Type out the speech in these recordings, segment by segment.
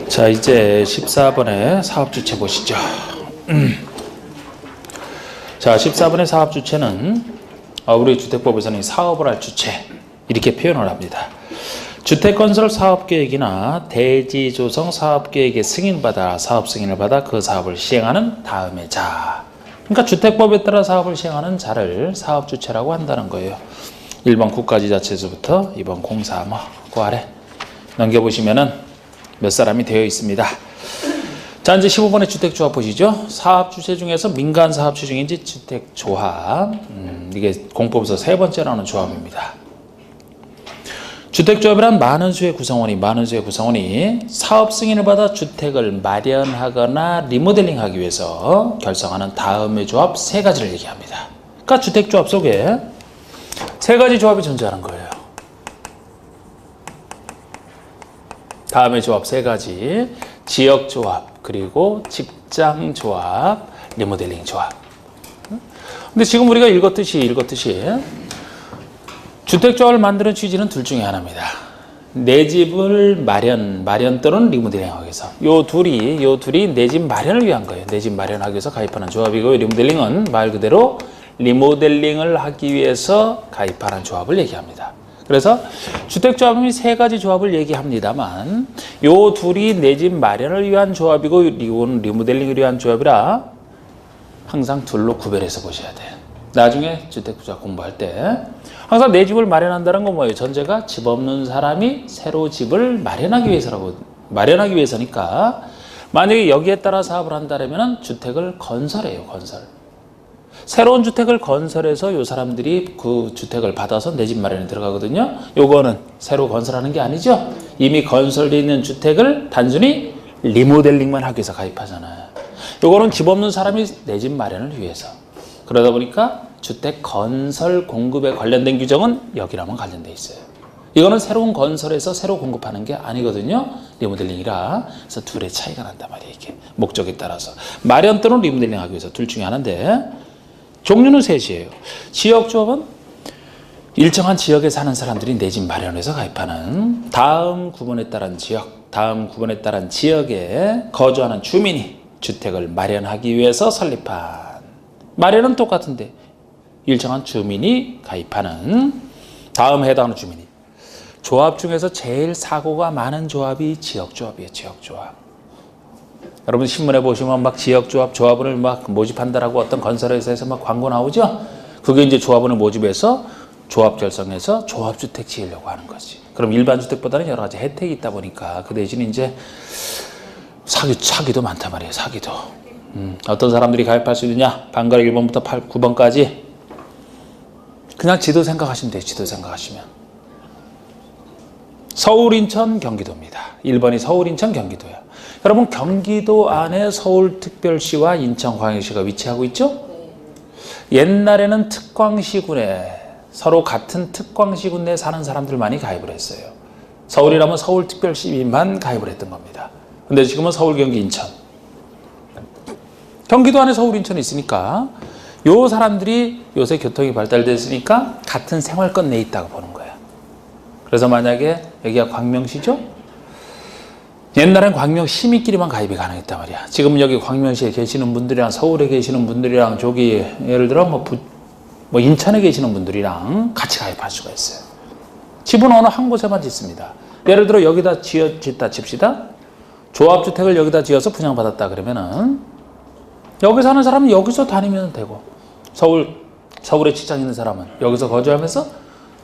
자, 이제 14번의 사업주체 보시죠. 자, 14번의 사업주체는 우리 주택법에서는 사업을 할 주체 이렇게 표현을 합니다. 주택건설 사업계획이나 대지조성 사업계획의 승인받아 사업 승인을 받아 그 사업을 시행하는 다음의 자, 그러니까 주택법에 따라 사업을 시행하는 자를 사업주체라고 한다는 거예요. 1번 국가지자체에서부터 2번 공사 그 아래 넘겨보시면은 몇 사람이 되어 있습니다. 자, 이제 15번의 주택조합 보시죠. 사업주체 중에서 민간사업주 중인지 주택조합, 이게 공법에서 세 번째 나오는 조합입니다. 주택조합이란 많은 수의 구성원이 사업 승인을 받아 주택을 마련하거나 리모델링하기 위해서 결성하는 다음의 조합 세 가지를 얘기합니다. 그러니까 주택조합 속에 세 가지 조합이 존재하는 거예요. 다음의 조합 세 가지, 지역조합, 그리고 직장조합, 리모델링 조합. 근데 지금 우리가 읽었듯이 주택조합을 만드는 취지는 둘 중에 하나입니다. 내 집을 마련 또는 리모델링하기 위해서. 요 둘이 내 집 마련을 위한 거예요. 내 집 마련하기 위해서 가입하는 조합이고요. 리모델링은 말 그대로 리모델링을 하기 위해서 가입하는 조합을 얘기합니다. 그래서 주택조합이 세 가지 조합을 얘기합니다만 요 둘이 내 집 마련을 위한 조합이고 이건 리모델링을 위한 조합이라 항상 둘로 구별해서 보셔야 돼요. 나중에 주택조합 공부할 때 항상 내 집을 마련한다는 건 뭐예요? 전제가 집 없는 사람이 새로 집을 마련하기 위해서니까 만약에 여기에 따라 사업을 한다면 주택을 건설해요. 새로운 주택을 건설해서 요 사람들이 그 주택을 받아서 내 집 마련에 들어가거든요. 요거는 새로 건설하는 게 아니죠. 이미 건설되어 있는 주택을 단순히 리모델링만 하기 위해서 가입하잖아요. 요거는 집 없는 사람이 내 집 마련을 위해서. 그러다 보니까 주택 건설 공급에 관련된 규정은 여기랑만 관련돼 있어요. 이거는 새로운 건설에서 새로 공급하는 게 아니거든요. 리모델링이라. 그래서 둘의 차이가 난단 말이에요. 이게 목적에 따라서 마련 또는 리모델링 하기 위해서 둘 중에 하나인데 종류는 셋이에요. 지역조합은 일정한 지역에 사는 사람들이 내 집 마련해서 가입하는 다음 구분에 따른 지역에 거주하는 주민이 주택을 마련하기 위해서 설립한 마련은 똑같은데 일정한 주민이 가입하는 다음 해당하는 주민이 조합 중에서 제일 사고가 많은 조합이 지역조합이에요. 지역조합. 여러분 신문에 보시면 막 지역조합, 조합원을 막 모집한다라고 어떤 건설회사에서 막 광고 나오죠? 그게 이제 조합원을 모집해서 조합 결성해서 조합주택 지으려고 하는 거지. 그럼 일반 주택보다는 여러 가지 혜택이 있다 보니까 그 대신 이제 사기도 많단 말이에요. 사기도. 어떤 사람들이 가입할 수 있느냐? 방가로 1번부터 9번까지 그냥 지도 생각하시면 돼요. 지도 생각하시면. 서울, 인천, 경기도입니다. 1번이 서울, 인천, 경기도예요. 여러분 경기도 안에 서울특별시와 인천광역시가 위치하고 있죠? 옛날에는 특광시군에 서로 같은 특광시군 내에 사는 사람들만이 가입을 했어요. 서울이라면 서울특별시만 가입을 했던 겁니다. 근데 지금은 서울, 경기, 인천. 경기도 안에 서울, 인천이 있으니까 요 사람들이 요새 교통이 발달됐으니까 같은 생활권 내에 있다고 보는 거예요. 그래서 만약에 여기가 광명시죠? 옛날엔 광명시민끼리만 가입이 가능했단 말이야. 지금 여기 광명시에 계시는 분들이랑 서울에 계시는 분들이랑 저기 예를 들어 뭐 인천에 계시는 분들이랑 같이 가입할 수가 있어요. 집은 어느 한 곳에만 짓습니다. 예를 들어 여기다 짓다 칩시다. 조합주택을 여기다 지어서 분양받았다 그러면은 여기 사는 사람은 여기서 다니면 되고 서울에 직장 있는 사람은 여기서 거주하면서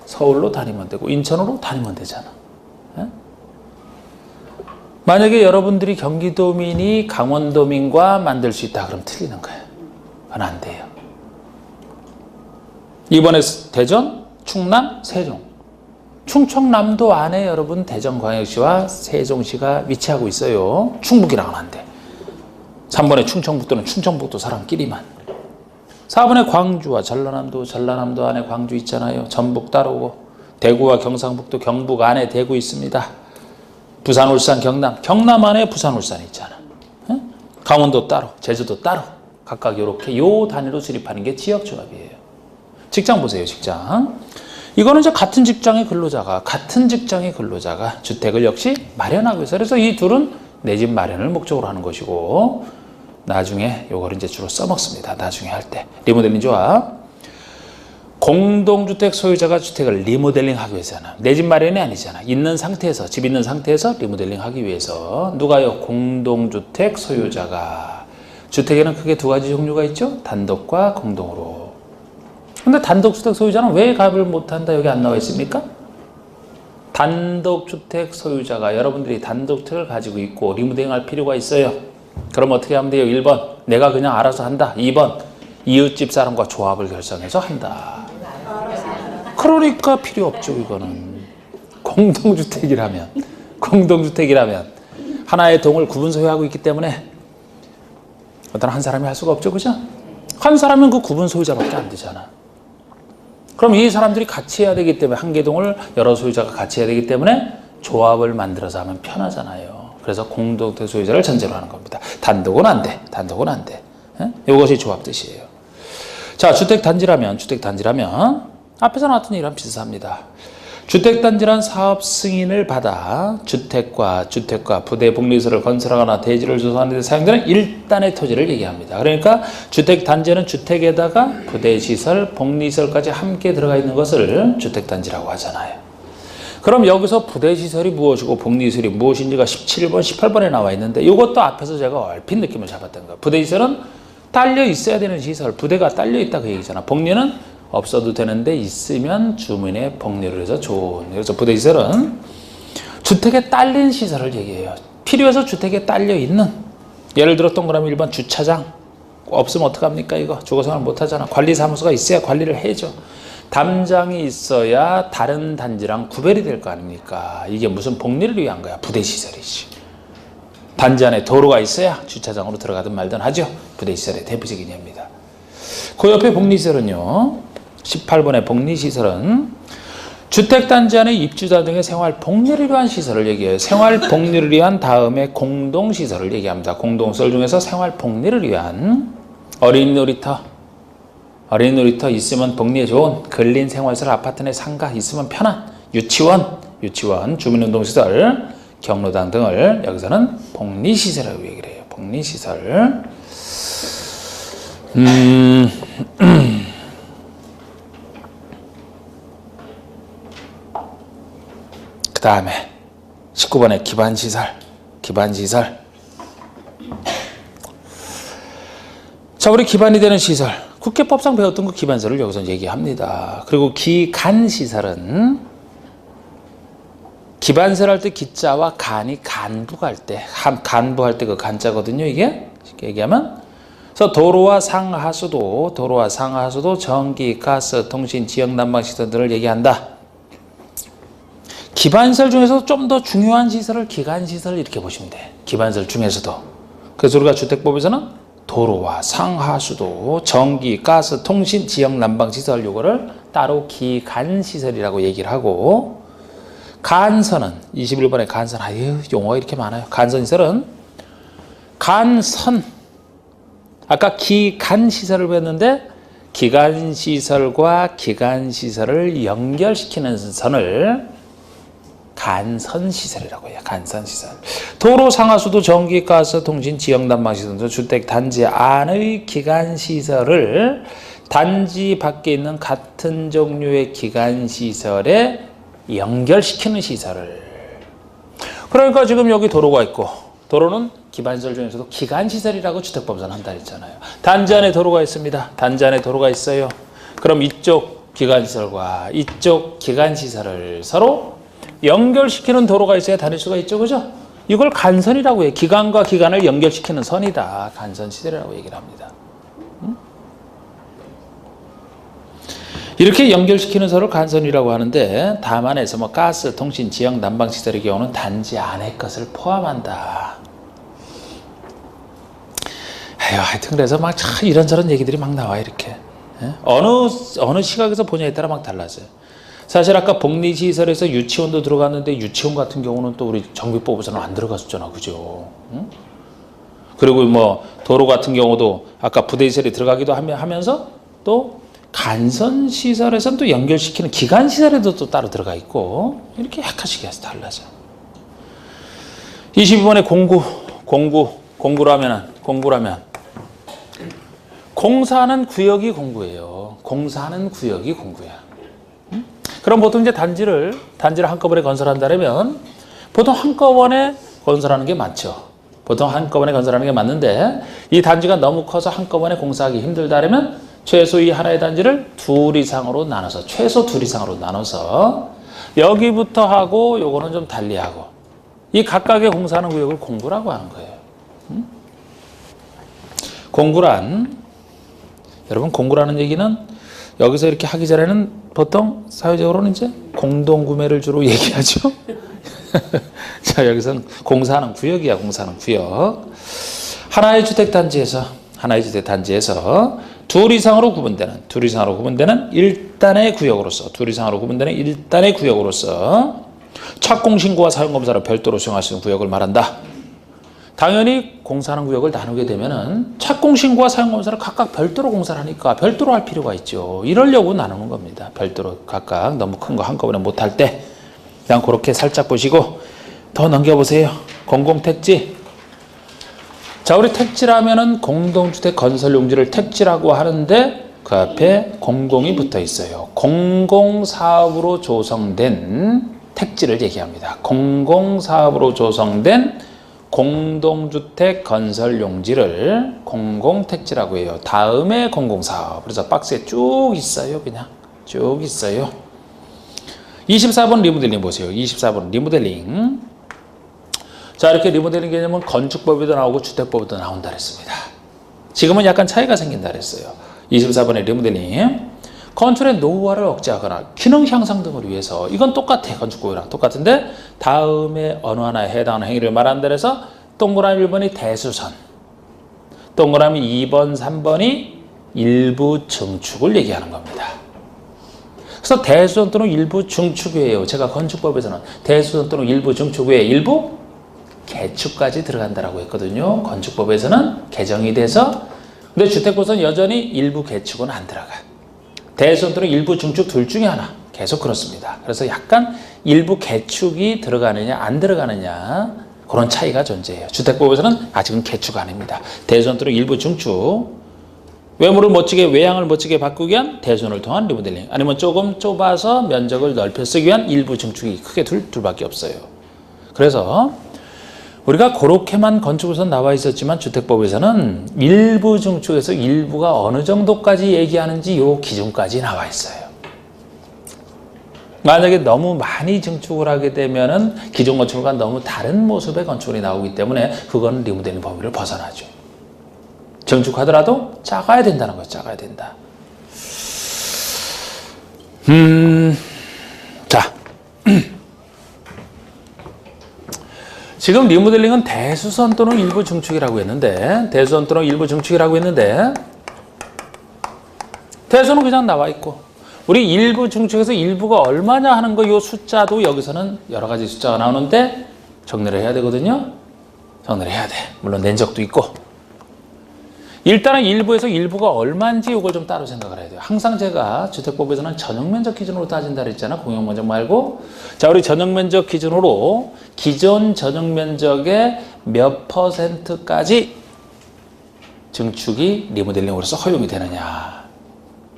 서울로 다니면 되고 인천으로 다니면 되잖아. 예? 만약에 여러분들이 경기도민이 강원도민과 만들 수 있다 그럼 틀리는 거예요. 그건 안 돼요. 이번에 대전, 충남, 세종. 충청남도 안에 여러분 대전광역시와 세종시가 위치하고 있어요. 충북이랑은 안 돼. 3번에 충청북도는 충청북도 사람끼리만. 4번에 광주와 전라남도 안에 광주 있잖아요. 전북 따로고 대구와 경상북도 경북 안에 대구 있습니다. 부산, 울산, 경남 안에 부산, 울산 있잖아. 에? 강원도 따로, 제주도 따로 각각 이렇게 요 단위로 수립하는 게 지역조합이에요. 직장 보세요. 직장. 이거는 이제 같은 직장의 근로자가 주택을 역시 마련하고 있어요. 그래서 이 둘은 내 집 마련을 목적으로 하는 것이고, 나중에 요거를 이제 주로 써먹습니다. 나중에 할 때. 리모델링 좋아. 공동주택 소유자가 주택을 리모델링 하기 위해서는 내 집 마련이 아니잖아. 집 있는 상태에서 리모델링 하기 위해서 누가요? 공동주택 소유자가. 주택에는 크게 두 가지 종류가 있죠. 단독과 공동으로. 근데 단독주택 소유자는 왜 가입을 못한다? 여기 안 나와 있습니까? 단독주택 소유자가 여러분들이 단독주택을 가지고 있고 리모델링할 필요가 있어요. 그럼 어떻게 하면 돼요? 1번 내가 그냥 알아서 한다. 2번 이웃집 사람과 조합을 결성해서 한다. 그러니까 필요 없죠. 이거는 공동주택이라면 하나의 동을 구분 소유하고 있기 때문에 어떤 한 사람이 할 수가 없죠. 그죠? 한 사람은 그 구분 소유자밖에 안 되잖아. 그럼 이 사람들이 같이 해야 되기 때문에 한 개 동을 여러 소유자가 같이 해야 되기 때문에 조합을 만들어서 하면 편하잖아요. 그래서 공동주택 소유자를 전제로 하는 겁니다. 단독은 안 돼. 이것이 조합 뜻이에요. 자, 주택단지라면 앞에서 나왔던 얘기랑 비슷합니다. 주택단지란 사업 승인을 받아 주택과 부대 복리시설을 건설하거나 대지를 조성하는 데 사용되는 일단의 토지를 얘기합니다. 그러니까 주택단지는 주택에다가 부대시설, 복리시설까지 함께 들어가 있는 것을 주택단지라고 하잖아요. 그럼 여기서 부대시설이 무엇이고 복리시설이 무엇인지가 17번, 18번에 나와 있는데 이것도 앞에서 제가 얼핏 느낌을 잡았던 거예요. 부대시설은 딸려 있어야 되는 시설, 부대가 딸려 있다 그 얘기잖아. 복리는 없어도 되는데 있으면 주민의 복리를 해서 좋은. 그래서 부대시설은 주택에 딸린 시설을 얘기해요. 필요해서 주택에 딸려 있는. 예를 들어 동그라미 1번 주차장 없으면 어떡합니까? 이거 주거생활 못하잖아. 관리사무소가 있어야 관리를 해줘. 담장이 있어야 다른 단지랑 구별이 될 거 아닙니까? 이게 무슨 복리를 위한 거야? 부대시설이지. 단지 안에 도로가 있어야 주차장으로 들어가든 말든 하죠. 부대시설의 대표적인 예입니다. 그 옆에 복리시설은요. 18번의 복리시설은 주택단지 안에 입주자 등의 생활 복리를 위한 시설을 얘기해요. 생활 복리를 위한 다음에 공동시설을 얘기합니다. 공동시설 중에서 생활 복리를 위한 어린이 놀이터 있으면 복리에 좋은 근린생활시설 아파트 내 상가 있으면 편한 유치원, 주민운동시설, 경로당 등을 여기서는 복리시설이라고 얘기를 해요. 복리시설. 그 다음에 19번에 기반시설. 자, 우리 기반이 되는 시설. 국회법상 배웠던 그 기반시설을 여기서 얘기합니다. 그리고 기간시설은 기반시설 할 때 기자와 간이 간부할 때 그 간자거든요. 이게 쉽게 얘기하면. 그래서 도로와 상하수도, 전기, 가스, 통신, 지역 난방 시설 등을 얘기한다. 기반시설 중에서 좀 더 중요한 시설을 기간시설 이렇게 보시면 돼. 기반시설 중에서도. 그래서 우리가 주택법에서는 도로와 상하수도, 전기, 가스, 통신, 지역 난방 시설 요거를 따로 기간시설이라고 얘기를 하고, 간선은 21번에 간선. 용어가 이렇게 많아요. 간선시설은 아까 기간시설을 배웠는데 기간시설과 기간시설을 연결시키는 선을 간선시설이라고 해요. 간선시설. 도로, 상하수도, 전기, 가스, 통신, 지역 난방시설 등 주택 단지 안의 기간시설을 단지 밖에 있는 같은 종류의 기간시설에 연결시키는 시설을. 그러니까 지금 여기 도로가 있고, 도로는 기반시설 중에서도 기간시설이라고 주택법에서는 한다 했잖아요. 단지 안에 도로가 있습니다. 단지 안에 도로가 있어요. 그럼 이쪽 기간시설과 이쪽 기간시설을 서로 연결시키는 도로가 있어야 다닐 수가 있죠. 그죠? 이걸 간선이라고 해요. 기간과 기간을 연결시키는 선이다. 간선시설이라고 얘기를 합니다. 이렇게 연결시키는 선을 간선이라고 하는데, 다만에서 가스, 통신, 지역 난방시설의 경우는 단지 안의 것을 포함한다. 하여튼 그래서 막 참 이런저런 얘기들이 막 나와 이렇게. 어느 시각에서 보냐에 따라 막 달라져요. 사실 아까 복리시설에서 유치원도 들어갔는데 유치원 같은 경우는 또 우리 정비법에서는 안 들어갔었잖아. 그죠? 그리고 뭐 도로 같은 경우도 아까 부대시설이 들어가기도 하면서 또 간선시설에서는 또 연결시키는 기간시설에도 또 따로 들어가 있고 이렇게 약간씩 해서 달라져. 22번에 공구라면 공사하는 구역이 공구예요. 공사하는 구역이 공구야. 그럼 보통 이제 단지를 한꺼번에 건설한다면 보통 한꺼번에 건설하는 게 맞죠. 보통 한꺼번에 건설하는 게 맞는데 이 단지가 너무 커서 한꺼번에 공사하기 힘들다면 최소 이 하나의 단지를 최소 둘 이상으로 나눠서 여기부터 하고 요거는 좀 달리하고 이 각각의 공사하는 구역을 공구라고 하는 거예요. 여러분 공구라는 얘기는 여기서 이렇게 하기 전에는 보통 사회적으로는 이제 공동구매를 주로 얘기하죠. 자, 여기서는 공사하는 구역이야, 공사하는 구역. 하나의 주택단지에서 둘 이상으로 구분되는 일단의 구역으로서 착공신고와 사용검사를 별도로 수행할 수 있는 구역을 말한다. 당연히 공사하는 구역을 나누게 되면은 착공신고와 사용검사를 각각 별도로 공사를 하니까 별도로 할 필요가 있죠. 이러려고 나누는 겁니다. 별도로 각각 너무 큰 거 한꺼번에 못할 때 그냥 그렇게 살짝 보시고 더 넘겨보세요. 공공택지. 자, 우리 택지라면은 공동주택 건설용지를 택지라고 하는데 그 앞에 공공이 붙어 있어요. 공공사업으로 조성된 택지를 얘기합니다. 공공사업으로 조성된 공동주택 건설용지를 공공택지라고 해요. 다음에 공공사업. 그래서 박스에 쭉 있어요. 그냥 쭉 있어요. 24번 리모델링 보세요. 24번 리모델링. 자, 이렇게 리모델링 개념은 건축법에도 나오고 주택법에도 나온다 그랬습니다. 지금은 약간 차이가 생긴다 그랬어요. 24번의 리모델링. 건축의 노후화를 억제하거나 기능 향상 등을 위해서 이건 똑같아. 건축법이랑 똑같은데 다음에 어느 하나에 해당하는 행위를 말한다 그래서 동그라미 1번이 대수선, 동그라미 2번, 3번이 일부 증축을 얘기하는 겁니다. 그래서 대수선 또는 일부 증축 외에요. 제가 건축법에서는 대수선 또는 일부 증축 외에 일부 개축까지 들어간다라고 했거든요. 건축법에서는 개정이 돼서. 근데 주택법에서는 여전히 일부 개축은 안 들어가. 대수선 또는 일부 증축 둘 중에 하나. 계속 그렇습니다. 그래서 약간 일부 개축이 들어가느냐 안 들어가느냐 그런 차이가 존재해요. 주택법에서는 아직은 개축 아닙니다. 대수선 또는 일부 증축. 외양을 멋지게 바꾸기 위한 대수선을 통한 리모델링. 아니면 조금 좁아서 면적을 넓혀 쓰기 위한 일부 증축이 크게 둘밖에 없어요. 그래서 우리가 그렇게만 건축에서는 나와 있었지만 주택법에서는 일부 증축에서 일부가 어느 정도까지 얘기하는지 요 기준까지 나와 있어요. 만약에 너무 많이 증축을 하게 되면은 기존 건축과 너무 다른 모습의 건축이 나오기 때문에 그건 리모델링 범위를 벗어나죠. 증축하더라도 작아야 된다는 거예요. 작아야 된다. 자. 지금 리모델링은 대수선 또는 일부 증축이라고 했는데 대수선은 그냥 나와 있고 우리 일부 증축에서 일부가 얼마냐 하는 거 이 숫자도 여기서는 여러 가지 숫자가 나오는데 정리를 해야 되거든요. 정리를 해야 돼. 물론 낸 적도 있고. 일단은 일부에서 일부가 얼마인지 이걸 좀 따로 생각을 해야 돼요. 항상 제가 주택법에서는 전용면적 기준으로 따진다 그랬잖아. 공용면적 말고. 자, 우리 전용면적 기준으로 기존 전용면적의 몇 %까지 증축이 리모델링으로서 허용이 되느냐.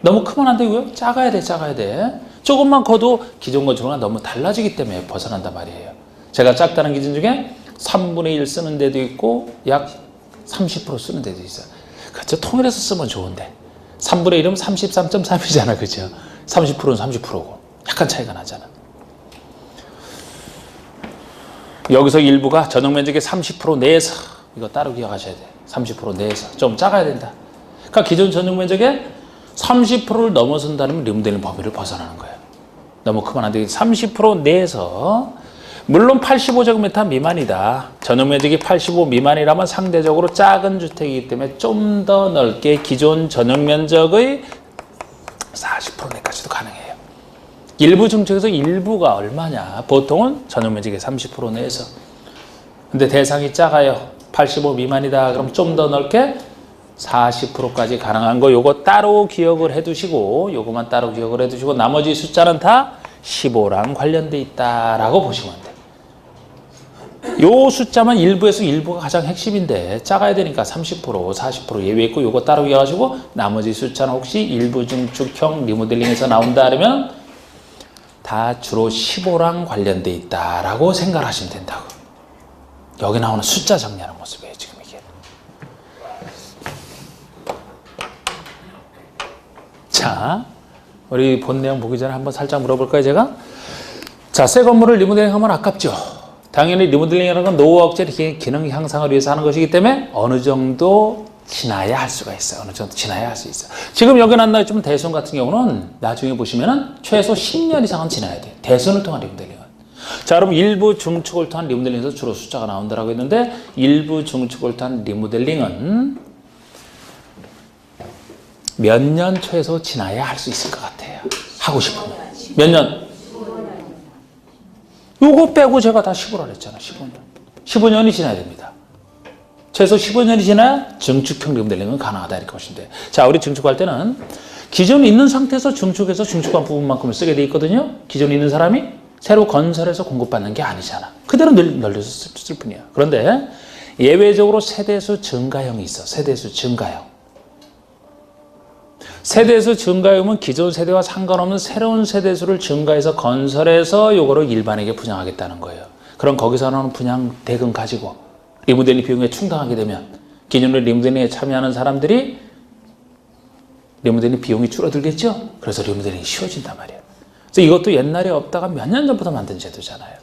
너무 크면 안 되고요. 작아야 돼. 조금만 커도 기존 건축과 너무 달라지기 때문에 벗어난단 말이에요. 제가 작다는 기준 중에 3분의 1 쓰는 데도 있고 약 30% 쓰는 데도 있어요. 그렇죠. 통일해서 쓰면 좋은데 3분의 1이면 33.3이잖아. 그죠? 30%는 30%고 약간 차이가 나잖아. 여기서 일부가 전용면적의 30% 내에서 이거 따로 기억하셔야 돼. 30% 내에서 좀 작아야 된다. 그러니까 기존 전용면적의 30%를 넘어선다면 리모델링 범위를 벗어나는 거예요. 너무 크면 안 되겠지. 30% 내에서 물론 85제곱미터 미만이다. 전용면적이 85 미만이라면 상대적으로 작은 주택이기 때문에 좀 더 넓게 기존 전용면적의 40% 내까지도 가능해요. 일부 증축에서 일부가 얼마냐? 보통은 전용면적의 30% 내에서. 근데 대상이 작아요. 85 미만이다. 그럼 좀 더 넓게 40%까지 가능한 거 요거 따로 기억을 해 두시고 요거만 따로 기억을 해 두시고 나머지 숫자는 다 15랑 관련돼 있다라고 보시면 돼요. 요 숫자만 일부에서 일부가 가장 핵심인데 작아야 되니까 30%, 40% 예외했고 요거 따로 기억하시고 나머지 숫자는 혹시 일부 증축형 리모델링에서 나온다 그러면 다 주로 15랑 관련돼 있다라고 생각하시면 된다고. 여기 나오는 숫자 정리하는 모습이에요, 지금 이게. 자, 우리 본 내용 보기 전에 한번 살짝 물어볼까요, 제가? 자, 새 건물을 리모델링 하면 아깝죠? 당연히 리모델링이라는 건 노후 억제 기능 향상을 위해서 하는 것이기 때문에 어느 정도 지나야 할 수가 있어요. 어느 정도 지나야 할 수 있어요. 지금 여기 나왔지만 대손 같은 경우는 나중에 보시면은 최소 10년 이상은 지나야 돼요. 대손을 통한 리모델링은. 자, 여러분 일부 증축을 통한 리모델링에서 주로 숫자가 나온다라고 했는데 일부 증축을 통한 리모델링은 몇 년 최소 지나야 할 수 있을 것 같아요. 하고 싶으면. 몇 년? 요거 빼고 제가 다 15라 했잖아요. 15년. 15년이 지나야 됩니다. 최소 15년이 지나야 증축형 리모델링은 가능하다 이렇게 보시면 돼요. 자, 우리 증축할 때는 기존에 있는 상태에서 증축해서 증축한 부분만큼을 쓰게 돼 있거든요. 기존에 있는 사람이 새로 건설해서 공급받는 게 아니잖아. 그대로 늘려서 쓸 뿐이야. 그런데 예외적으로 세대수 증가형이 있어. 세대수 증가형. 세대수 증가형은 기존 세대와 상관없는 새로운 세대수를 증가해서 건설해서 요거를 일반에게 분양하겠다는 거예요. 그럼 거기서 나오는 분양 대금 가지고 리모델링 비용에 충당하게 되면 기존의 리모델링에 참여하는 사람들이 리모델링 비용이 줄어들겠죠? 그래서 리모델링이 쉬워진단 말이에요. 그래서 이것도 옛날에 없다가 몇 년 전부터 만든 제도잖아요.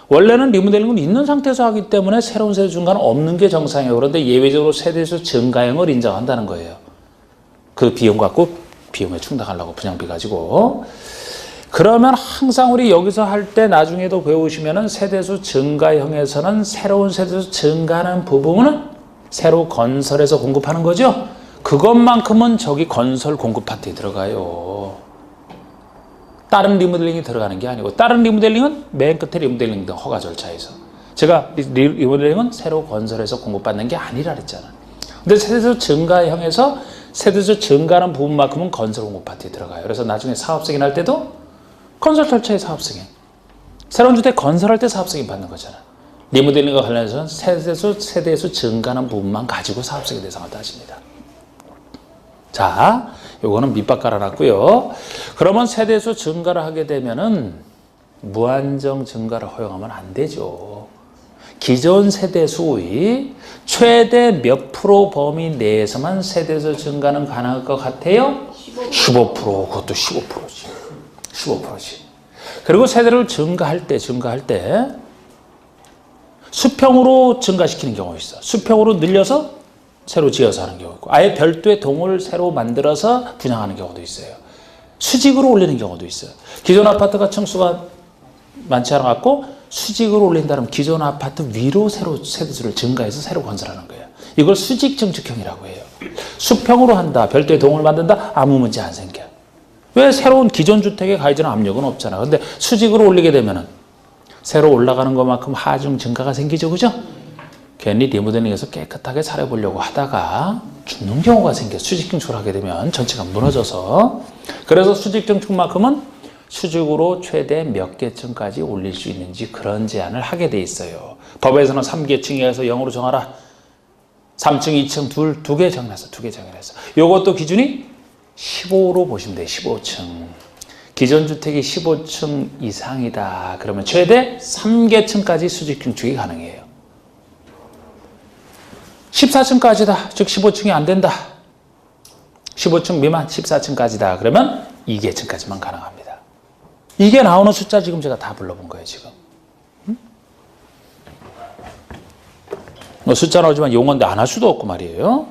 원래는 리모델링은 있는 상태에서 하기 때문에 새로운 세대 증가는 없는 게 정상이에요. 그런데 예외적으로 세대수 증가형을 인정한다는 거예요. 그 비용 갖고 비용에 충당하려고 분양비 가지고. 그러면 항상 우리 여기서 할 때 나중에도 배우시면은 세대수 증가형에서는 새로운 세대수 증가하는 부분은 새로 건설해서 공급하는 거죠. 그것만큼은 저기 건설 공급 파트에 들어가요. 다른 리모델링이 들어가는 게 아니고 다른 리모델링은 맨 끝에 리모델링 등 허가 절차에서 제가 리모델링은 새로 건설해서 공급받는 게 아니라 그랬잖아. 근데 세대수 증가형에서 세대수 증가하는 부분만큼은 건설 공급 파트에 들어가요. 그래서 나중에 사업 승인 할 때도 건설 절차의 사업 승인. 새로운 주택 건설할 때 사업 승인 받는 거잖아. 리모델링과 관련해서는 세대수 증가하는 부분만 가지고 사업 승인 대상을 따집니다. 자, 요거는 밑밥 깔아놨고요. 그러면 세대수 증가를 하게 되면은 무한정 증가를 허용하면 안 되죠. 기존 세대수의 최대 몇 프로 범위 내에서만 세대수 증가는 가능할 것 같아요? 15%. 그것도 15%지. 15%지. 그리고 세대를 증가할 때 수평으로 증가시키는 경우가 있어. 수평으로 늘려서 새로 지어서 하는 경우가 있고 아예 별도의 동을 새로 만들어서 분양하는 경우도 있어요. 수직으로 올리는 경우도 있어요. 기존 아파트가 층수가 많지 않아갖고 수직으로 올린다면 기존 아파트 위로 새로 세대수를 증가해서 새로 건설하는 거예요. 이걸 수직 증축형이라고 해요. 수평으로 한다, 별도의 동을 만든다, 아무 문제 안 생겨. 왜? 새로운 기존 주택에 가해지는 압력은 없잖아. 근데 수직으로 올리게 되면은 새로 올라가는 것만큼 하중 증가가 생기죠, 그죠? 괜히 리모델링에서 깨끗하게 살아보려고 하다가 죽는 경우가 생겨. 수직 증축을 하게 되면 전체가 무너져서. 그래서 수직 증축만큼은 수직으로 최대 몇 개층까지 올릴 수 있는지 그런 제한을 하게 돼 있어요. 법에서는 3개층에서 0으로 정하라. 3층, 2층, 두 개 정해서 요것도 기준이 15로 보시면 돼요. 15층. 기존 주택이 15층 이상이다. 그러면 최대 3개층까지 수직 증축이 가능해요. 14층까지다. 즉 15층이 안 된다. 15층 미만 14층까지다. 그러면 2개층까지만 가능합니다. 이게 나오는 숫자 지금 제가 다 불러본 거예요, 지금. 뭐 숫자 나오지만 용어인데 안 할 수도 없고 말이에요.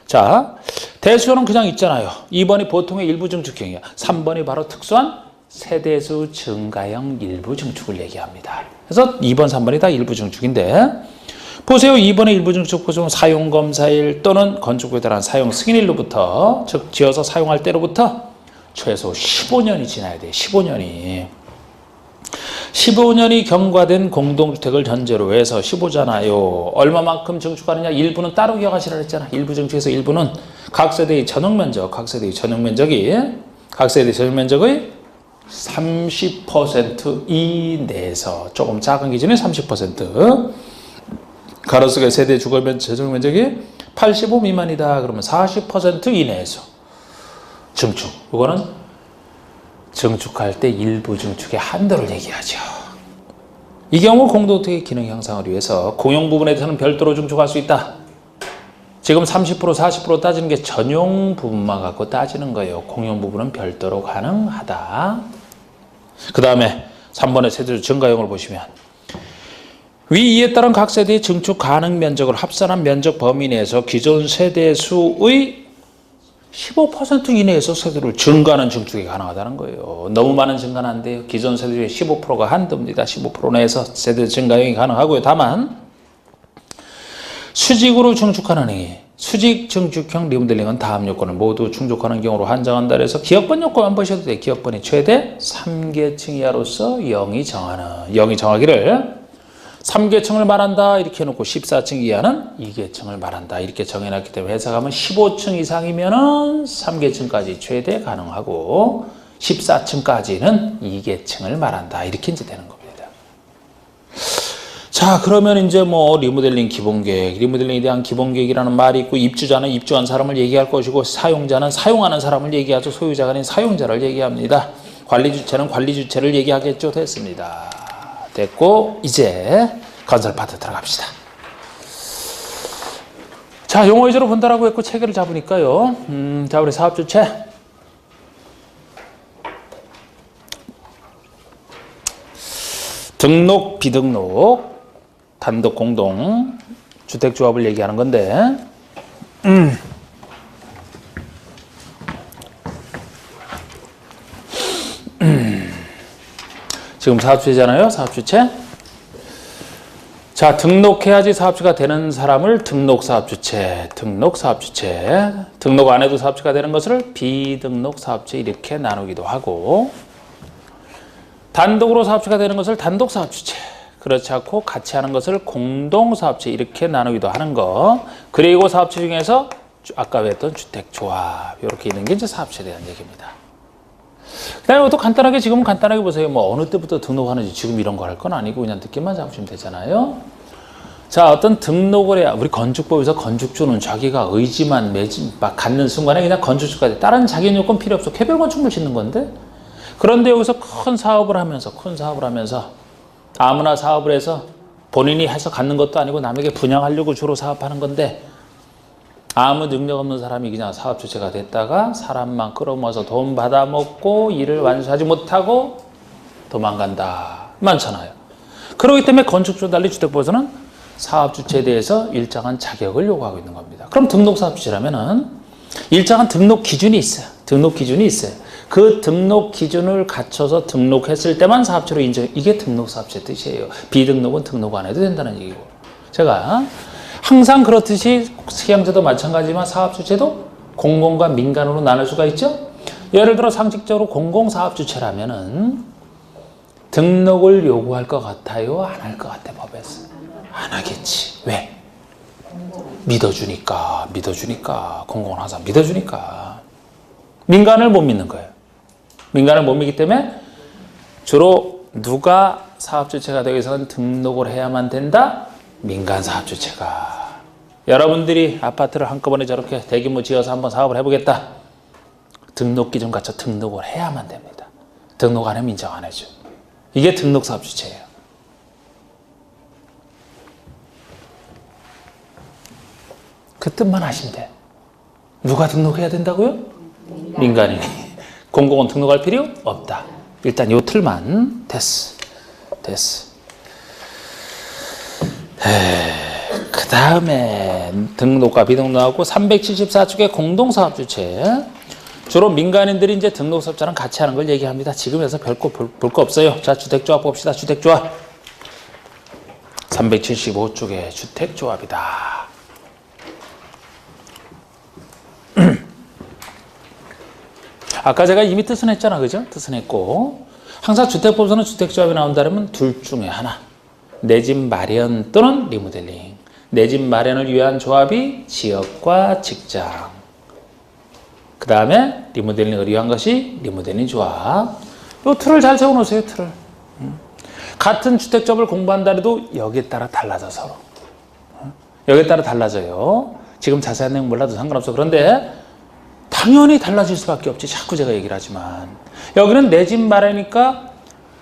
자, 대수는 그냥 있잖아요. 2번이 보통의 일부 증축형이야. 3번이 바로 특수한 세대수 증가형 일부 증축을 얘기합니다. 그래서 2번, 3번이 다 일부 증축인데 보세요. 2번의 일부 증축 보시면 사용검사일 또는 건축부에 따른 사용 승인일로부터 즉 지어서 사용할 때로부터 최소 15년이 지나야 돼요. 15년이. 15년이 경과된 공동주택을 전제로 해서 15잖아요. 얼마만큼 증축하느냐? 일부는 따로 기억하시라 했잖아. 일부 증축에서 일부는 각 세대의 전용면적, 각 세대의 전용면적의 30% 이내에서 조금 작은 기준이 30%, 가로수의 세대 전용면적이 85 미만이다. 그러면 40% 이내에서 증축. 이거는 증축할 때 일부 증축의 한도를 얘기하죠. 이 경우 공동주택의 기능 향상을 위해서 공용 부분에 대해서는 별도로 증축할 수 있다. 지금 30% 40% 따지는 게 전용 부분만 갖고 따지는 거예요. 공용 부분은 별도로 가능하다. 그 다음에 3번의 세대주 증가용을 보시면 위 이에 따른 각 세대의 증축 가능 면적을 합산한 면적 범위 내에서 기존 세대 수의 15% 이내에서 세대를 증가하는 증축이 가능하다는 거예요. 너무 많은 증가는 안 돼요. 기존 세대의 15%가 한도입니다. 15% 내에서 세대 증가용이 가능하고요. 다만 수직으로 증축하는 행위, 수직 증축형 리모델링은 다음 요건을 모두 충족하는 경우로 한정한다. 그래서 기억번 요건만 보셔도 돼요. 기억번이 최대 3계층 이하로서 0이 정하기를 3계층을 말한다 이렇게 해놓고 14층 이하는 2계층을 말한다 이렇게 정해놨기 때문에 해석하면 15층 이상이면은 3계층까지 최대 가능하고 14층까지는 2계층을 말한다 이렇게 이제 되는 겁니다. 자, 그러면 이제 뭐 리모델링 기본계획, 리모델링에 대한 기본계획이라는 말이 있고, 입주자는 입주한 사람을 얘기할 것이고, 사용자는 사용하는 사람을 얘기하죠. 소유자가 아닌 사용자를 얘기합니다. 관리주체는 관리주체를 얘기하겠죠. 됐습니다. 됐고, 이제 건설 파트 들어갑시다. 자, 용어 위주로 본다라고 했고 체계를 잡으니까요. 자, 우리 사업주체. 등록, 비등록, 단독, 공동, 주택조합을 얘기하는 건데, 지금 사업주체잖아요. 사업주체. 자, 등록해야지 사업주가 되는 사람을 등록사업주체, 등록사업주체, 등록 안 해도 사업주가 되는 것을 비등록사업주체 이렇게 나누기도 하고, 단독으로 사업주가 되는 것을 단독사업주체, 그렇지 않고 같이 하는 것을 공동사업체 이렇게 나누기도 하는 거. 그리고 사업체 중에서 아까 했던 주택조합 이렇게 있는 게 이제 사업체에 대한 얘기입니다. 그 다음에 또 간단하게 지금은 간단하게 보세요. 뭐 어느 때부터 등록하는지 지금 이런 거 할 건 아니고 그냥 느낌만 잡으시면 되잖아요. 자, 어떤 등록을 해야 우리 건축법에서 건축주는 자기가 의지만 갖는 순간에 그냥 건축주가 돼. 다른 자기 요건 필요 없어. 개별 건축물 짓는 건데. 그런데 여기서 큰 사업을 하면서 아무나 사업을 해서 본인이 해서 갖는 것도 아니고 남에게 분양하려고 주로 사업하는 건데 아무 능력 없는 사람이 그냥 사업 주체가 됐다가 사람만 끌어모아서 돈 받아먹고 일을 완수하지 못하고 도망간다. 많잖아요. 그렇기 때문에 건축주 달리 주택법에서는 사업 주체에 대해서 일정한 자격을 요구하고 있는 겁니다. 그럼 등록 사업 주체라면은 일정한 등록 기준이 있어요. 그 등록 기준을 갖춰서 등록했을 때만 사업체로 인정. 이게 등록 사업체 뜻이에요. 비등록은 등록 안 해도 된다는 얘기고. 제가 항상 그렇듯이 시행자도 마찬가지지만 사업주체도 공공과 민간으로 나눌 수가 있죠. 예를 들어 상식적으로 공공사업주체라면은 등록을 요구할 것 같아요? 안 할 것 같아 법에서? 안 하겠지. 왜? 믿어주니까. 공공은 항상 믿어주니까. 민간을 못 믿는 거예요. 민간을 못 믿기 때문에 주로 누가 사업주체가 되기 위해서는 등록을 해야만 된다? 민간 사업주체가. 여러분들이 아파트를 한꺼번에 저렇게 대규모 지어서 한번 사업을 해보겠다. 등록 기준 갖춰 등록을 해야만 됩니다. 등록 안 하면 인정 안 해줘. 이게 등록 사업주체예요. 그 뜻만 하시면 돼. 누가 등록해야 된다고요? 민간인이. 공공은 등록할 필요 없다. 일단 요 틀만 됐어. 그 다음에 등록과 비등록하고 374쪽의 공동사업주체. 주로 민간인들이 이제 등록사업자랑 같이 하는 걸 얘기합니다. 지금에서 별거 볼 거 없어요. 자, 주택조합 봅시다. 주택조합. 375쪽의 주택조합이다. 아까 제가 이미 뜻은 했잖아. 그죠? 뜻은 했고. 항상 주택법에서는 주택조합이 나온다면 둘 중에 하나. 내 집 마련 또는 리모델링. 내 집 마련을 위한 조합이 지역과 직장. 그 다음에 리모델링을 위한 것이 리모델링 조합. 이 틀을 잘 세워놓으세요. 틀을. 같은 주택조합을 공부한다 해도 여기에 따라 달라져 서로. 여기에 따라 달라져요. 지금 자세한 내용 몰라도 상관없어. 그런데 당연히 달라질 수밖에 없지. 자꾸 제가 얘기를 하지만 여기는 내 집 마련이니까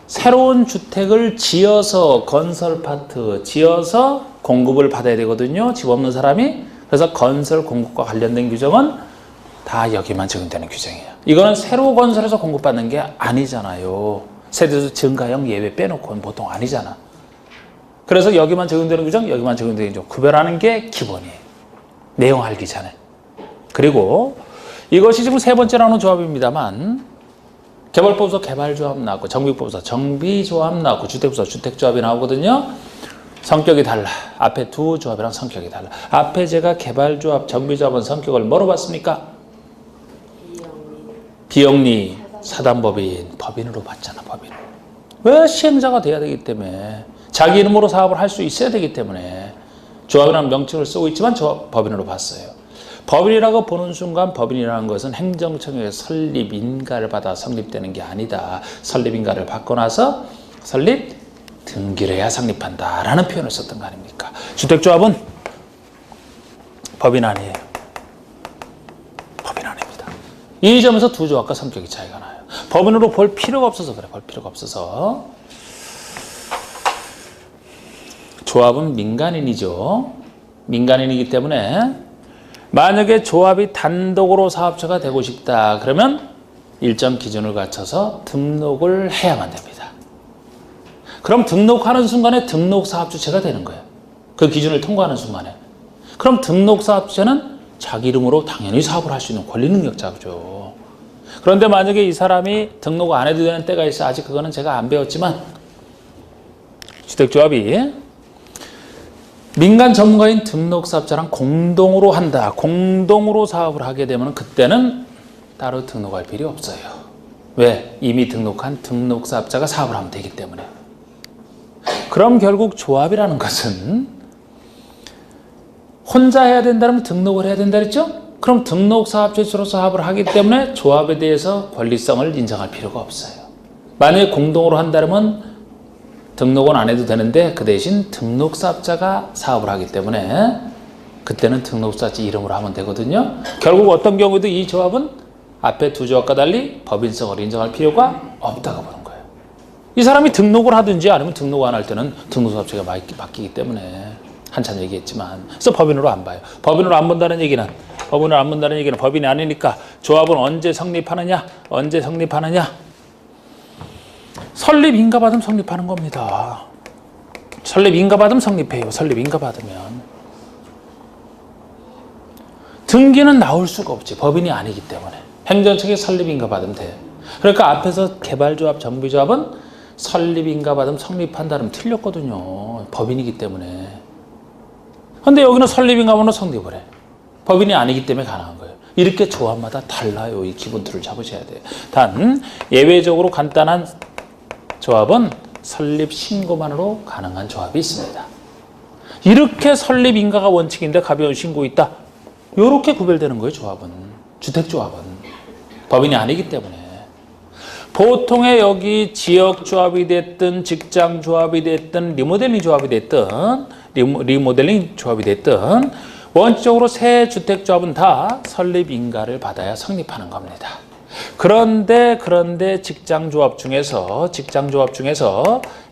새로운 주택을 지어서 건설 파트 지어서 공급을 받아야 되거든요. 집 없는 사람이. 그래서 건설 공급과 관련된 규정은 다 여기만 적용되는 규정이에요. 이거는 새로 건설해서 공급받는 게 아니잖아요. 세대수 증가형 예외 빼놓고는 보통 아니잖아. 그래서 여기만 적용되는 규정, 여기만 적용되는 규정 구별하는 게 기본이에요. 내용 알기 전에. 그리고 이것이 지금 세 번째 나오는 조합입니다만 개발법에서 개발조합 나오고 정비법에서 정비조합 나오고 주택법에서 주택조합이 나오거든요. 성격이 달라. 앞에 두 조합이랑 성격이 달라. 앞에 제가 개발조합, 정비조합은 성격을 뭐로 봤습니까? 비영리, 사단법인, 법인으로 봤잖아. 법인. 왜? 시행자가 돼야 되기 때문에 자기 이름으로 사업을 할 수 있어야 되기 때문에 조합이라는 명칭을 쓰고 있지만 저 법인으로 봤어요. 법인이라고 보는 순간 법인이라는 것은 행정청의 설립 인가를 받아 성립되는 게 아니다. 설립 인가를 받고 나서 설립 등기를 해야 성립한다 라는 표현을 썼던 거 아닙니까? 주택조합은 법인 아니에요. 법인 아닙니다. 이 점에서 두 조합과 성격이 차이가 나요. 법인으로 볼 필요가 없어서 그래. 볼 필요가 없어서. 조합은 민간인이죠. 민간인이기 때문에 만약에 조합이 단독으로 사업체가 되고 싶다 그러면 일정 기준을 갖춰서 등록을 해야만 됩니다. 그럼 등록하는 순간에 등록사업주체가 되는 거예요. 그 기준을 통과하는 순간에. 그럼 등록사업주체는 자기 이름으로 당연히 사업을 할 수 있는 권리능력자죠. 그런데 만약에 이 사람이 등록 안 해도 되는 때가 있어. 아직 그거는 제가 안 배웠지만 주택조합이 민간 전문가인 등록사업자랑 공동으로 한다. 공동으로 사업을 하게 되면 그때는 따로 등록할 필요 없어요. 왜? 이미 등록한 등록사업자가 사업을 하면 되기 때문에. 그럼 결국 조합이라는 것은 혼자 해야 된다면 등록을 해야 된다 그랬죠? 그럼 등록사업주로 사업을 하기 때문에 조합에 대해서 권리성을 인정할 필요가 없어요. 만약에 공동으로 한다면 등록은 안 해도 되는데 그 대신 등록사업자가 사업을 하기 때문에 그때는 등록사업자 이름으로 하면 되거든요. 결국 어떤 경우에도 이 조합은 앞에 두 조합과 달리 법인성을 인정할 필요가 없다고 보는 거예요. 이 사람이 등록을 하든지 아니면 등록 안 할 때는 등록사업자가 바뀌기 때문에 한참 얘기했지만 그래서 법인으로 안 봐요. 법인으로 안 본다는 얘기는 법인이 아니니까 조합은 언제 성립하느냐? 설립 인가 받으면 성립하는 겁니다. 설립 인가 받으면 성립해요. 설립 인가 받으면. 등기는 나올 수가 없지. 법인이 아니기 때문에. 행정청에 설립 인가 받으면 돼. 그러니까 앞에서 개발조합, 정비조합은 설립 인가 받으면 성립한다면 틀렸거든요. 법인이기 때문에. 근데 여기는 설립 인가 받으면 성립을 해. 법인이 아니기 때문에 가능한 거예요. 이렇게 조합마다 달라요. 이 기본 틀을 잡으셔야 돼요. 단 예외적으로 간단한 조합은 설립 신고만으로 가능한 조합이 있습니다. 이렇게 설립 인가가 원칙인데 가벼운 신고 있다. 이렇게 구별되는 거예요. 조합은. 주택조합은. 법인이 아니기 때문에. 보통의 여기 지역조합이 됐든 직장조합이 됐든 리모델링 조합이 됐든 원칙적으로 새 주택조합은 다 설립 인가를 받아야 성립하는 겁니다. 그런데 직장조합 중에서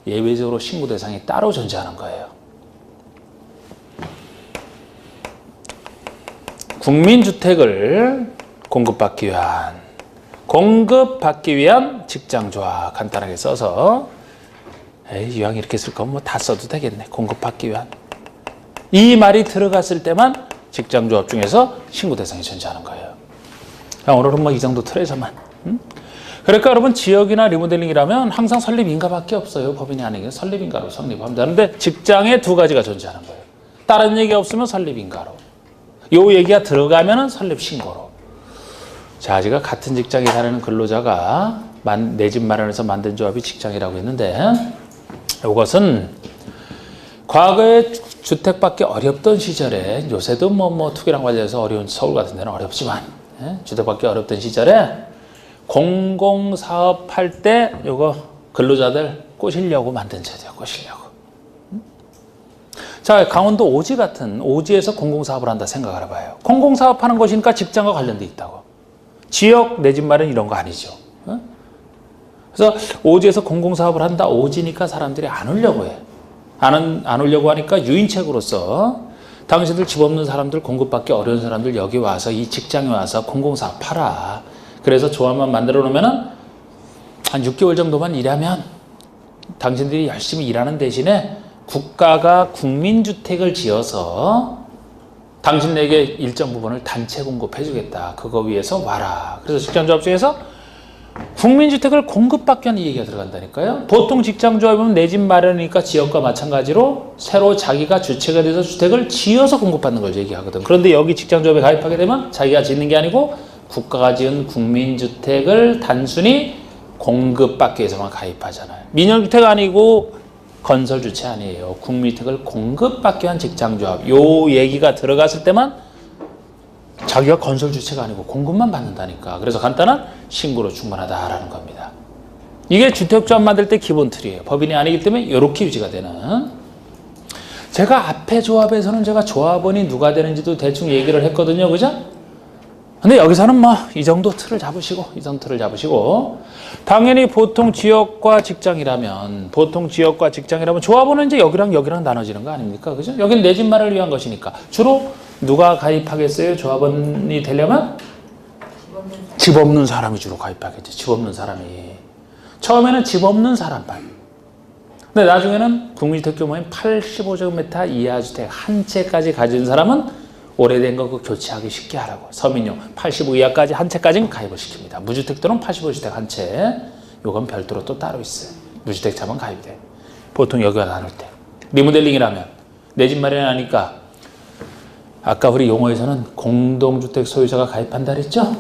예외적으로 신고 대상이 따로 존재하는 거예요. 국민주택을 공급받기 위한 직장조합 간단하게 써서 이왕 이렇게 쓸 거면 뭐 다 써도 되겠네. 공급받기 위한. 이 말이 들어갔을 때만 직장조합 중에서 신고 대상이 존재하는 거예요. 오늘은 뭐 이 정도 틀에서만. 그러니까 여러분 지역이나 리모델링이라면 항상 설립인가밖에 없어요. 법인이 아니고 설립인가로 성립합니다. 그런데 직장에 두 가지가 존재하는 거예요. 다른 얘기 없으면 설립인가로. 요 얘기가 들어가면 설립신고로. 자, 제가 같은 직장에 다니는 근로자가 내 집 마련해서 만든 조합이 직장이라고 했는데 이것은 과거에 주택 받기 어렵던 시절에 요새도 뭐 투기랑 관련해서 어려운 서울 같은 데는 어렵지만 주택 받기 어렵던 시절에 공공사업 할 때 요거 근로자들 꼬시려고 만든 제도야. 꼬시려고. 자, 강원도 오지 같은 오지에서 공공사업을 한다 생각을 해봐요. 공공사업 하는 것이니까 직장과 관련돼 있다고. 지역 내 집 마련 이런 거 아니죠. 그래서 오지에서 공공사업을 한다. 오지니까 사람들이 안 오려고 해. 안 오려고 하니까 유인책으로서 당신들 집 없는 사람들, 공급받기 어려운 사람들 여기 와서 이 직장에 와서 공공사업 팔아. 그래서 조합만 만들어 놓으면은 한 6개월 정도만 일하면 당신들이 열심히 일하는 대신에 국가가 국민주택을 지어서 당신에게 일정 부분을 단체 공급해 주겠다. 그거 위해서 와라. 그래서 직장조합 중에서 국민주택을 공급받기 위한 얘기가 들어간다니까요. 보통 직장조합이면 내 집 마련이니까 지역과 마찬가지로 새로 자기가 주체가 돼서 주택을 지어서 공급받는 걸 얘기하거든. 그런데 여기 직장조합에 가입하게 되면 자기가 짓는 게 아니고 국가가 지은 국민주택을 단순히 공급받기 위해서만 가입하잖아요. 민영주택 아니고 건설주체 아니에요. 국민주택을 공급받기 위한 직장조합. 요 얘기가 들어갔을 때만 자기가 건설주체가 아니고 공급만 받는다니까. 그래서 간단한 신고로 충분하다라는 겁니다. 이게 주택조합 만들 때 기본 틀이에요. 법인이 아니기 때문에 이렇게 유지가 되는. 제가 앞에 조합에서는 제가 조합원이 누가 되는지도 대충 얘기를 했거든요. 그죠? 근데 여기서는 뭐 이 정도 틀을 잡으시고 당연히 보통 지역과 직장이라면 조합원은 이제 여기랑 나눠지는 거 아닙니까? 그죠? 여기는 내 집 마련을 위한 것이니까 주로 누가 가입하겠어요? 조합원이 되려면 집 없는 사람이 주로 가입하겠죠. 집 없는 사람이. 처음에는 집 없는 사람만. 근데 나중에는 국민주택 규모인 85제곱미터 이하 주택 한 채까지 가진 사람은 오래된 거 교체하기 쉽게 하라고. 서민용 85 이하까지 한 채까지는 가입을 시킵니다. 무주택들은 85주택 한 채. 요건 별도로 또 따로 있어요. 무주택차만 가입이 돼. 보통 여기가 나눌 때. 리모델링이라면 내 집 마련하니까 아까 우리 용어에서는 공동주택 소유자가 가입한다 그랬죠?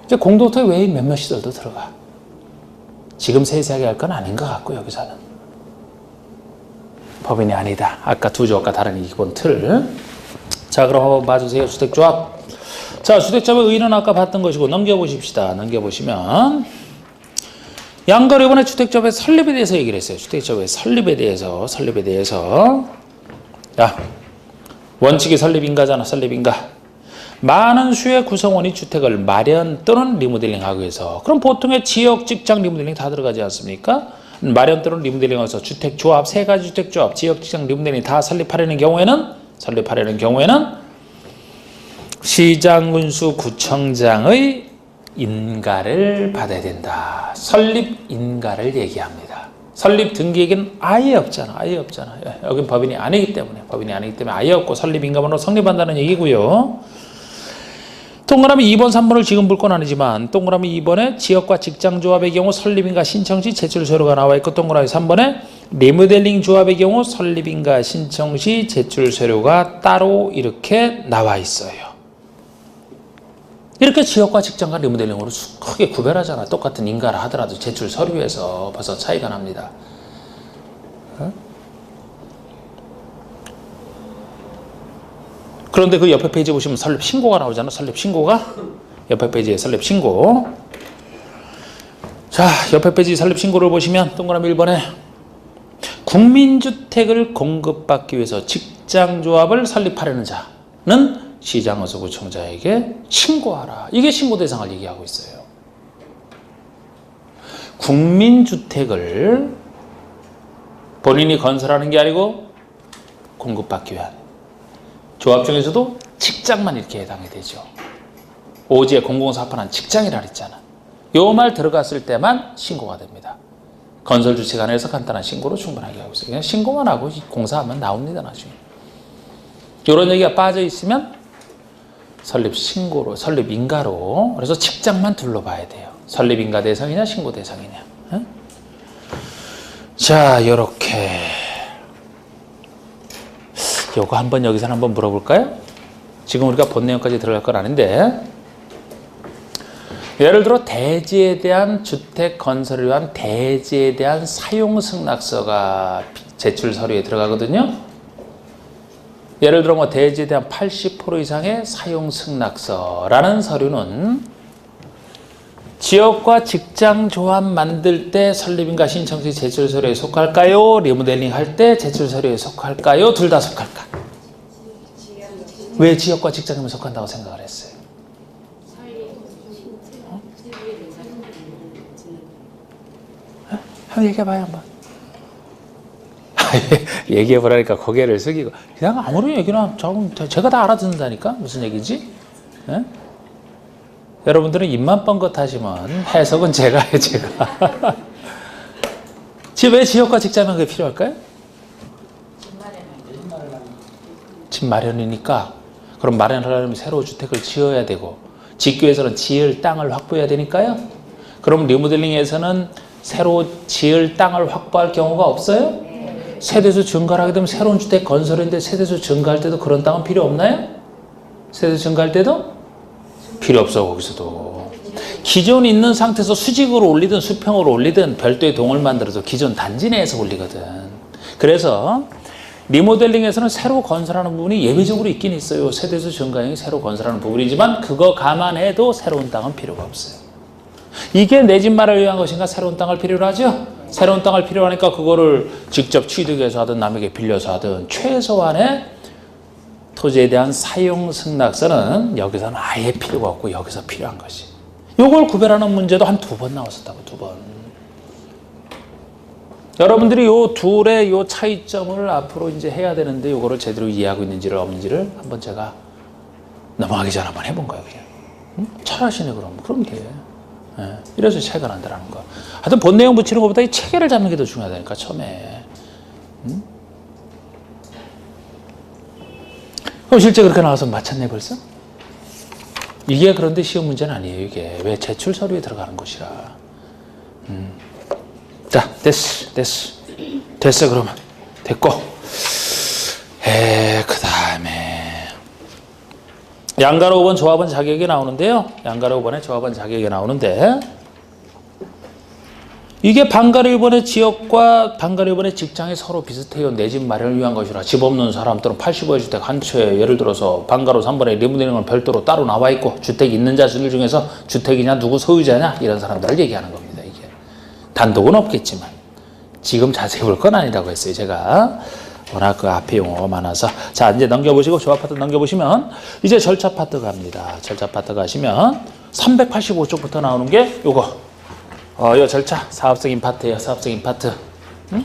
이제 공동주택 외에 몇몇 시설도 들어가. 지금 세세하게 할 건 아닌 것 같고 여기서는. 법인이 아니다. 아까 두 조합과 다른 이 기본 틀. 자, 그럼 한번 봐주세요. 주택조합. 자, 주택조합의 의의는 아까 봤던 것이고 넘겨보십시다. 넘겨보시면 양걸 이번에 주택조합의 설립에 대해서 얘기를 했어요. 주택조합의 설립에 대해서. 야, 원칙이 설립인가잖아. 설립인가. 많은 수의 구성원이 주택을 마련 또는 리모델링하기 위해서. 그럼 보통의 지역, 직장 리모델링 다 들어가지 않습니까? 마련 또는 리모델링에서 주택조합, 세 가지 주택조합, 지역, 직장 리모델링 다 설립하려는 경우에는 시장군수 구청장의 인가를 받아야 된다. 설립 인가를 얘기합니다. 설립 등기에는 아예 없잖아. 여긴 법인이 아니기 때문에 아예 없고 설립 인가만으로 성립한다는 얘기고요. 동그라미 2번, 3번을 지금 볼 건 아니지만 동그라미 2번에 지역과 직장조합의 경우 설립인가 신청 시 제출 서류가 나와 있고 동그라미 3번에 리모델링 조합의 경우 설립인가 신청 시 제출 서류가 따로 이렇게 나와 있어요. 이렇게 지역과 직장과 리모델링으로 크게 구별하잖아. 똑같은 인가를 하더라도 제출 서류에서 벌써 차이가 납니다. 그런데 그 옆에 페이지 보시면 설립 신고가 나오잖아. 설립 신고가. 옆에 페이지에 설립 신고. 자, 옆에 페이지 설립 신고를 보시면 동그라미 1번에 국민주택을 공급받기 위해서 직장조합을 설립하려는 자는 시장어수구청장에게 신고하라. 이게 신고 대상을 얘기하고 있어요. 국민주택을 본인이 건설하는 게 아니고 공급받기 위한. 조합 중에서도 직장만 이렇게 해당이 되죠. 오지에 공공사업하는 직장이라 그랬잖아. 요 말 들어갔을 때만 신고가 됩니다. 건설주체가 안에서 간단한 신고로 충분하게 하고 있어요. 그냥 신고만 하고 공사하면 나옵니다. 나중에. 이런 얘기가 빠져 있으면 설립 신고로, 설립 인가로. 그래서 직장만 둘러봐야 돼요. 설립 인가 대상이냐 신고 대상이냐. 자, 요렇게. 요거 한번 여기서 한번 물어볼까요? 지금 우리가 본 내용까지 들어갈 건 아닌데 예를 들어 대지에 대한 주택 건설을 위한 대지에 대한 사용 승낙서가 제출 서류에 들어가거든요. 예를 들어 뭐 대지에 대한 80% 이상의 사용 승낙서라는 서류는 지역과 직장 조합 만들 때 설립인가 신청시 제출 서류에 속할까요? 리모델링 할 때 제출 서류에 속할까요? 둘 다 속할까? 왜 지역과 직장에만 속한다고 생각을 했어요? 한번 얘기해봐요 한번. 얘기해보라니까 고개를 숙이고 그냥 아무리 얘기나 제가 다 알아듣는다니까. 무슨 얘기지? 예? 여러분들은 입만 뻥긋하시면 해석은 제가 해요. 제가. 왜 지역과 직장만 그게 필요할까요? 집 마련이니까. 그럼 마련하려면 새로 주택을 지어야 되고 짓기 위해서는 지을 땅을 확보해야 되니까요. 그럼 리모델링에서는 새로 지을 땅을 확보할 경우가 없어요? 세대수 증가를 하게 되면 새로운 주택 건설인데 세대수 증가할 때도 그런 땅은 필요 없나요? 세대수 증가할 때도? 필요 없어. 거기서도. 기존 있는 상태에서 수직으로 올리든 수평으로 올리든 별도의 동을 만들어서 기존 단지 내에서 올리거든. 그래서 리모델링에서는 새로 건설하는 부분이 예외적으로 있긴 있어요. 세대수 증가형이 새로 건설하는 부분이지만 그거 감안해도 새로운 땅은 필요가 없어요. 이게 내 집 마련을 위한 것인가? 새로운 땅을 필요로 하죠? 새로운 땅을 필요로 하니까 그거를 직접 취득해서 하든 남에게 빌려서 하든 최소한의 토지에 대한 사용 승낙서는 여기서는 아예 필요가 없고 여기서 필요한 것이. 이걸 구별하는 문제도 한 2번 나왔었다고. 2번. 여러분들이 요 둘의 요 차이점을 앞으로 이제 해야 되는데 요거를 제대로 이해하고 있는지를 없는지를 한번 제가 넘어가기 전에 한번 해본 거예요. 그냥. 응? 잘하시네 그럼 돼. 예, 이래서 차이가 난다는 거. 하여튼 본 내용 붙이는 것보다 이 체계를 잡는 게 더 중요하다니까 처음에. 응? 그럼 실제 그렇게 나와서 맞췄네 벌써? 이게 그런데 쉬운 문제는 아니에요. 이게 왜 제출 서류에 들어가는 것이라. 자, 됐어 그러면 됐고. 그 다음에 양가로 5번 조합원 자격이 나오는데요. 양가로 5번에 조합원 자격이 나오는데 이게 방가로 1번의 지역과 방가로 1번의 직장이 서로 비슷해요. 내 집 마련을 위한 것이라. 집 없는 사람 또는 85의 주택 한 채에 예를 들어서 방가로 3번에 리모델링은 별도로 따로 나와 있고 주택 있는 자들 중에서 주택이냐 누구 소유자냐 이런 사람들을 얘기하는 겁니다. 이게 단독은 없겠지만 지금 자세히 볼 건 아니라고 했어요. 제가 워낙 그 앞에 용어가 많아서. 자, 이제 넘겨보시고 조합 파트 넘겨보시면 이제 절차 파트 갑니다. 절차 파트 가시면 385쪽부터 나오는 게 요거. 요 절차 사업적인 파트예요. 사업적인 파트. 응?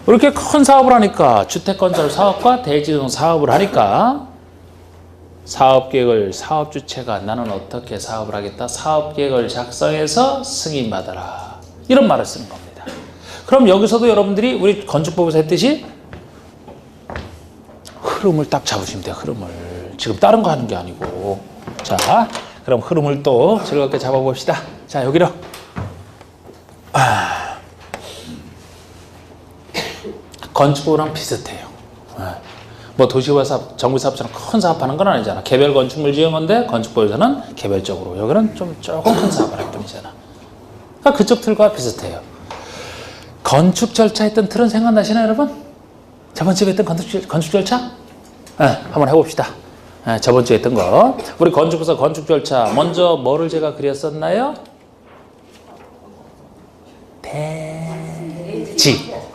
이렇게 큰 사업을 하니까 주택건설 사업과 대지동 사업을 하니까 사업계획을 사업주체가 나는 어떻게 사업을 하겠다. 사업계획을 작성해서 승인받아라. 이런 말을 쓰는 겁니다. 그럼 여기서도 여러분들이 우리 건축법에서 했듯이 흐름을 딱 잡으시면 돼요. 흐름을. 지금 다른 거 하는 게 아니고. 자, 그럼 흐름을 또 즐겁게 잡아봅시다. 자, 여기로. 건축법이랑 비슷해요. 뭐 도시화 사업, 정부 사업처럼 큰 사업하는 건 아니잖아. 개별 건축물 지은 건데 건축법에서는 개별적으로. 여기는 조금 큰 사업을 할 뿐이잖아. 그러니까 그쪽 틀과 비슷해요. 건축 절차 했던 틀은 생각나시나요, 여러분? 저번 주에 했던 건축 절차? 한번 해봅시다. 저번 주에 했던 거. 우리 건축부서 건축 절차. 먼저 뭐를 제가 그렸었나요?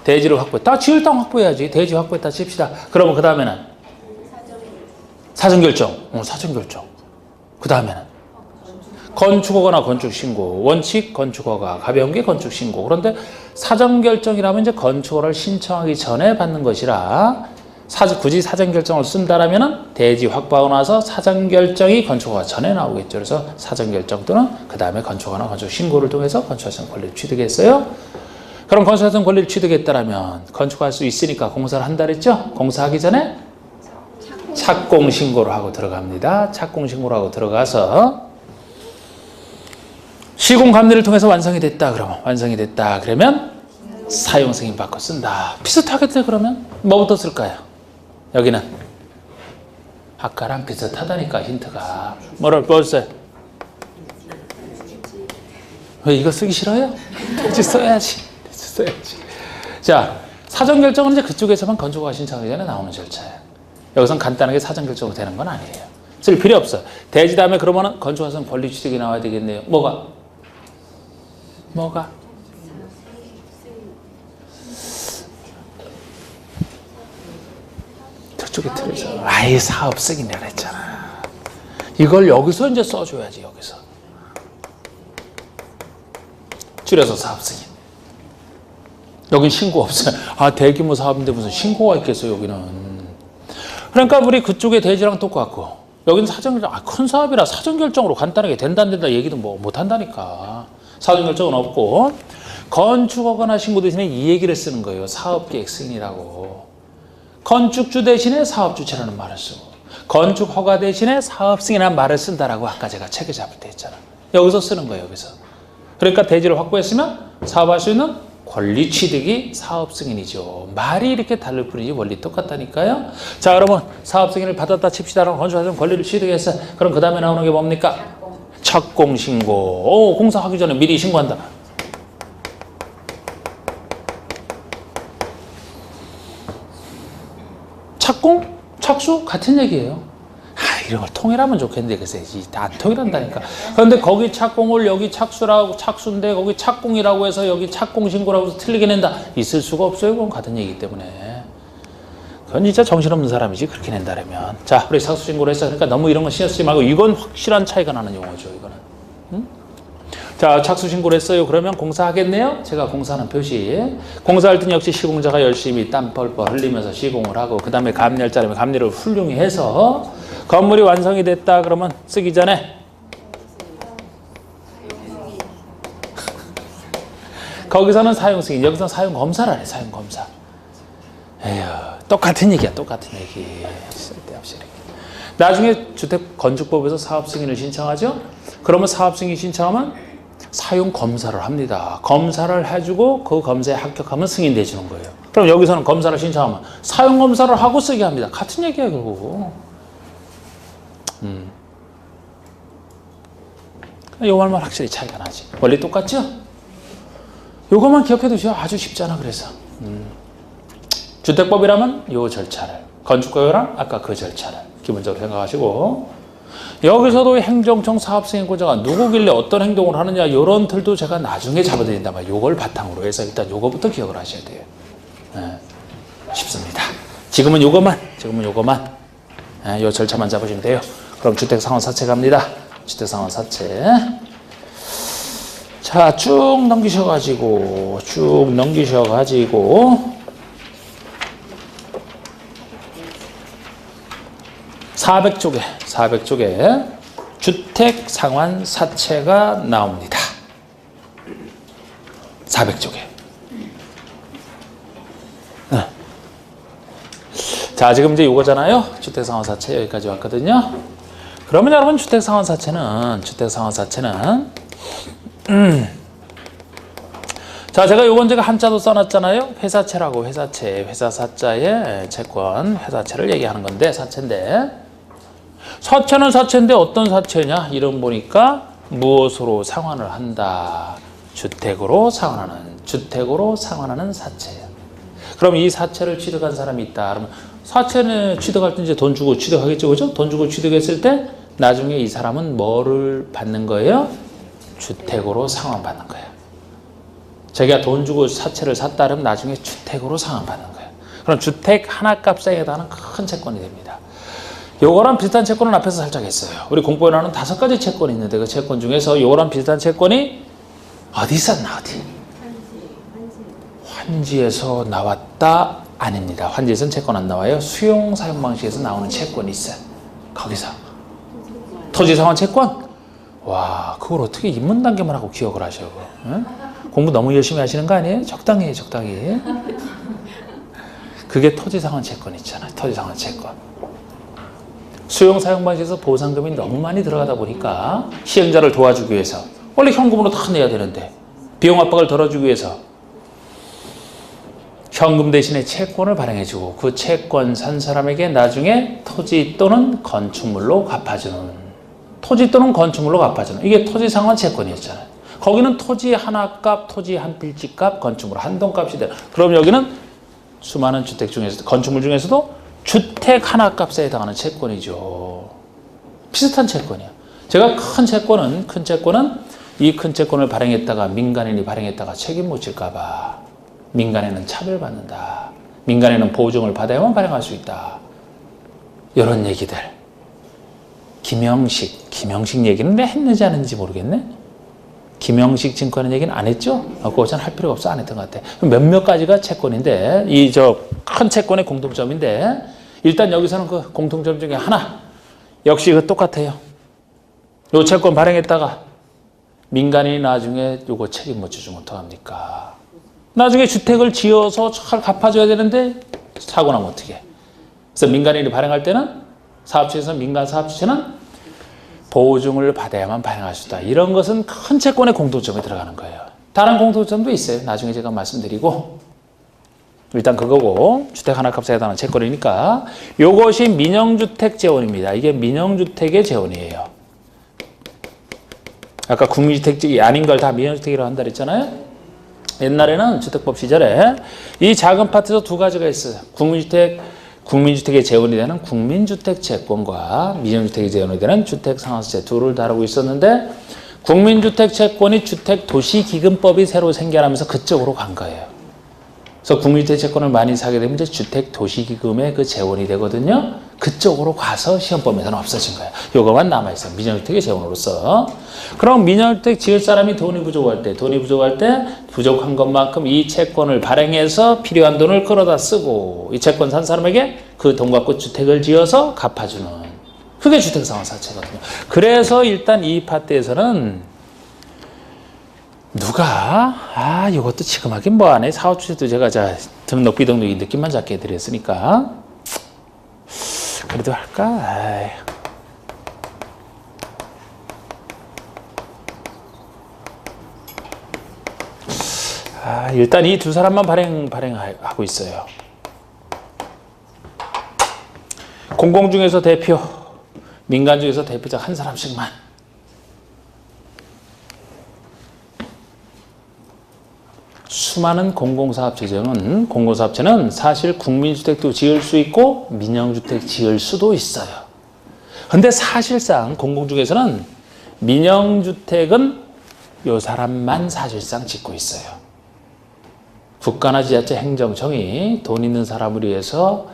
대지를 확보해. 다 지을 땅 확보해야지. 대지 확보했다 칩시다. 그러면 그 다음에는 사전결정. 사전결정. 그 다음에는 건축허가나 건축신고. 원칙 건축허가. 가벼운 게 건축신고. 그런데 사전결정이라면 이제 건축허가를 신청하기 전에 받는 것이라 굳이 사전결정을 쓴다라면 대지 확보하고 나서 사전결정이 건축허가 전에 나오겠죠. 그래서 사전결정 또는 그 다음에 건축허가나 건축신고를 통해서 건축활성 권리를 취득했어요. 그럼 건축활성 권리를 취득했다라면 건축할 수 있으니까 공사를 한다 그랬죠? 공사하기 전에 착공신고를 하고 들어갑니다. 착공신고를 하고 들어가서 시공감리를 통해서 완성이 됐다. 그러면 사용 승인 받고 쓴다. 비슷하겠죠? 그러면 뭐부터 쓸까요? 여기는 아까랑 비슷하다니까 힌트가. 뭐를 보세요? 왜 이거 쓰기 싫어요? 대지 써야지. 자, 사전결정은 이제 그쪽에서만 건축허가 신청하기 전에 나오는 절차예요. 여기선 간단하게 사전결정으로 되는 건 아니에요. 쓸 필요 없어요. 대지 다음에 그러면은 건축허가선 권리취득이 나와야 되겠네요. 뭐가? 저쪽에 틀어져. 아예 사업 승인이라 했잖아. 이걸 여기서 이제 써줘야지, 여기서. 줄여서 사업 승인. 여긴 신고 없어요. 아, 대규모 사업인데 무슨 신고가 있겠어요, 여기는. 그러니까 우리 그쪽에 대지랑 똑같고, 여기는 사전결정, 큰 사업이라 사전결정으로 간단하게 된다 안 된다 얘기도 뭐 못한다니까. 사전결정은 없고, 건축허가나 신고 대신에 이 얘기를 쓰는 거예요. 사업계획 승인이라고. 건축주 대신에 사업주체라는 말을 쓰고, 건축허가 대신에 사업승인이라는 말을 쓴다라고 아까 제가 체계 잡을 때 했잖아. 여기서 쓰는 거예요, 여기서. 그러니까 대지를 확보했으면 사업할 수 있는 권리 취득이 사업 승인이죠. 말이 이렇게 다를 뿐이지 원리 똑같다니까요. 자, 그러면 사업 승인을 받았다 칩시다. 그럼 건축하자면 권리를 취득했어. 그럼 그 다음에 나오는 게 뭡니까? 착공 신고. 오, 공사하기 전에 미리 신고한다. 착공? 착수? 같은 얘기예요. 이런 걸 통일하면 좋겠는데 글쎄 안 통일한다니까. 그런데 거기 착공을 여기 착수라고 착수인데 거기 착공이라고 해서 여기 착공 신고라고 해서 틀리게 낸다. 있을 수가 없어요. 그건 같은 얘기이기 때문에. 그건 진짜 정신없는 사람이지 그렇게 낸다라면. 자, 우리 착수 신고를 했어. 그러니까 너무 이런 거 신경 쓰지 말고 이건 확실한 차이가 나는 용어죠. 이거는. 응? 자, 착수 신고를 했어요. 그러면 공사하겠네요. 제가 공사하는 표시. 공사할 땐 역시 시공자가 열심히 땀 뻘뻘 흘리면서 시공을 하고 그 다음에 감리할자라면 감리를 훌륭히 해서 건물이 완성이 됐다 그러면 쓰기 전에 거기서는 사용승인, 여기서는 사용검사를 해. 사용검사. 에휴, 똑같은 얘기야. 똑같은 얘기. 쓸데없이 이렇게. 나중에 주택건축법에서 사업승인을 신청하죠. 그러면 사업승인 신청하면 사용검사를 합니다. 검사를 해주고 그 검사에 합격하면 승인돼 주는 거예요. 그럼 여기서는 검사를 신청하면 사용검사를 하고 쓰게 합니다. 같은 얘기야 결국. 요 말만 확실히 차이가 나지. 원리 똑같죠? 요것만 기억해 두셔. 아주 쉽잖아. 그래서 주택법이라면 요 절차를, 건축법이랑 아까 그 절차를 기본적으로 생각하시고, 여기서도 행정청 사업승인권자가 누구길래 어떤 행동을 하느냐 이런 틀도 제가 나중에 잡아드린단 말이에요. 요걸 바탕으로 해서 일단 요거부터 기억을 하셔야 돼요. 네, 쉽습니다. 지금은 요것만 요 절차만 잡으시면 돼요. 그럼 주택상환사채 갑니다. 주택상환사채. 자, 쭉 넘기셔가지고 400쪽에 주택상환사채가 나옵니다. 400쪽에. 자, 지금 이제 요거잖아요. 주택상환사채 여기까지 왔거든요. 그러면 여러분 주택상환사채는 자, 제가 요건 제가 한자도 써놨잖아요. 회사채라고. 회사사자의 채권, 회사채를 얘기하는 건데 사채인데, 사채는 사채인데 어떤 사채냐? 이름 보니까 무엇으로 상환을 한다. 주택으로 상환하는 사채예요. 그럼 이 사채를 취득한 사람이 있다. 그러면 사채는 취득할 때 이제 돈 주고 취득하겠죠, 그죠? 돈 주고 취득했을 때 나중에 이 사람은 뭐를 받는 거예요? 주택으로 상환받는 거예요. 자기가 돈 주고 사채를 샀다 그러면 나중에 주택으로 상환받는 거예요. 그럼 주택 하나 값에 해당하는 큰 채권이 됩니다. 요거랑 비슷한 채권은 앞에서 살짝 했어요. 우리 공부에 나오는 5가지 채권이 있는데 그 채권 중에서 요거랑 비슷한 채권이 어디 있었나? 어디? 환지에서 나왔다? 아닙니다. 환지에서는 채권 안 나와요. 수용 사용 방식에서 나오는 채권이 있어요. 거기서 토지상환 채권? 와, 그걸 어떻게 입문 단계만 하고 기억을 하셔? 응? 공부 너무 열심히 하시는 거 아니에요? 적당히. 그게 토지상환 채권 있잖아요. 토지상환 채권. 수용 사용 방식에서 보상금이 너무 많이 들어가다 보니까 시행자를 도와주기 위해서 원래 현금으로 다 내야 되는데 비용 압박을 덜어주기 위해서 현금 대신에 채권을 발행해주고 그 채권 산 사람에게 나중에 토지 또는 건축물로 갚아주는, 이게 토지상환 채권이었잖아요. 거기는 토지 하나 값, 토지 한 필지 값, 건축물 한동 값이 돼요. 그럼 여기는 수많은 주택 중에서도, 건축물 중에서도 주택 하나 값에 해당하는 채권이죠. 비슷한 채권이에요. 제가 큰 채권은 이 큰 채권을 발행했다가 민간인이 발행했다가 책임 못 질까봐 민간인은 차별받는다. 민간인은 보증을 받아야만 발행할 수 있다. 이런 얘기들. 김영식 얘기는 왜 했는지 안 했는지 모르겠네. 김영식 증권의 얘기는 안 했죠? 그거는 할 필요가 없어. 안 했던 것 같아. 몇몇 가지가 채권인데, 이 큰 채권의 공통점인데, 일단 여기서는 그 공통점 중에 하나. 역시 그 똑같아요. 요 채권 발행했다가 민간인이 나중에 요거 책임 못 져주면 어떡합니까? 나중에 주택을 지어서 잘 갚아줘야 되는데 사고 나면 어떻게 해? 그래서 민간인이 발행할 때는 사업체에서 민간 사업주체는 보증을 받아야만 발행할 수 있다. 이런 것은 큰 채권의 공통점에 들어가는 거예요. 다른 공통점도 있어요. 나중에 제가 말씀드리고 일단 그거고 주택 하나 값에 해당하는 채권이니까 이것이 민영주택 재원입니다. 이게 민영주택의 재원이에요. 아까 국민주택이 아닌 걸 다 민영주택이라고 한다 그랬잖아요. 옛날에는 주택법 시절에 이 작은 파트에서 두 가지가 있어요. 국민주택의 재원이 되는 국민주택 채권과 민영주택의 재원이 되는 주택상환세 둘을 다루고 있었는데 국민주택 채권이 주택도시기금법이 새로 생겨나면서 그쪽으로 간 거예요. 그래서 국민주택 채권을 많이 사게 되면 이제 주택도시기금의 그 재원이 되거든요. 그쪽으로 가서 시험범위에서는 없어진 거예요. 요거만 남아있어요. 민영주택의 재원으로서. 그럼 민영주택 지을 사람이 돈이 부족할 때 부족한 것만큼 이 채권을 발행해서 필요한 돈을 끌어다 쓰고 이 채권 산 사람에게 그 돈 갖고 주택을 지어서 갚아주는 그게 주택상환사채거든요. 그래서 일단 이 파트에서는 누가 이것도 지금 하긴 뭐하네. 사업주체도 제가 등록 비등록이 느낌만 잡게 해드렸으니까 그래도 할까? 일단 이 두 사람만 발행하고 있어요. 공공 중에서 대표, 민간 중에서 대표자 한 사람씩만. 수많은 공공사업체는 사실 국민주택도 지을 수 있고 민영주택 지을 수도 있어요. 근데 사실상 공공 중에서는 민영주택은 요 사람만 사실상 짓고 있어요. 국가나 지자체 행정청이 돈 있는 사람을 위해서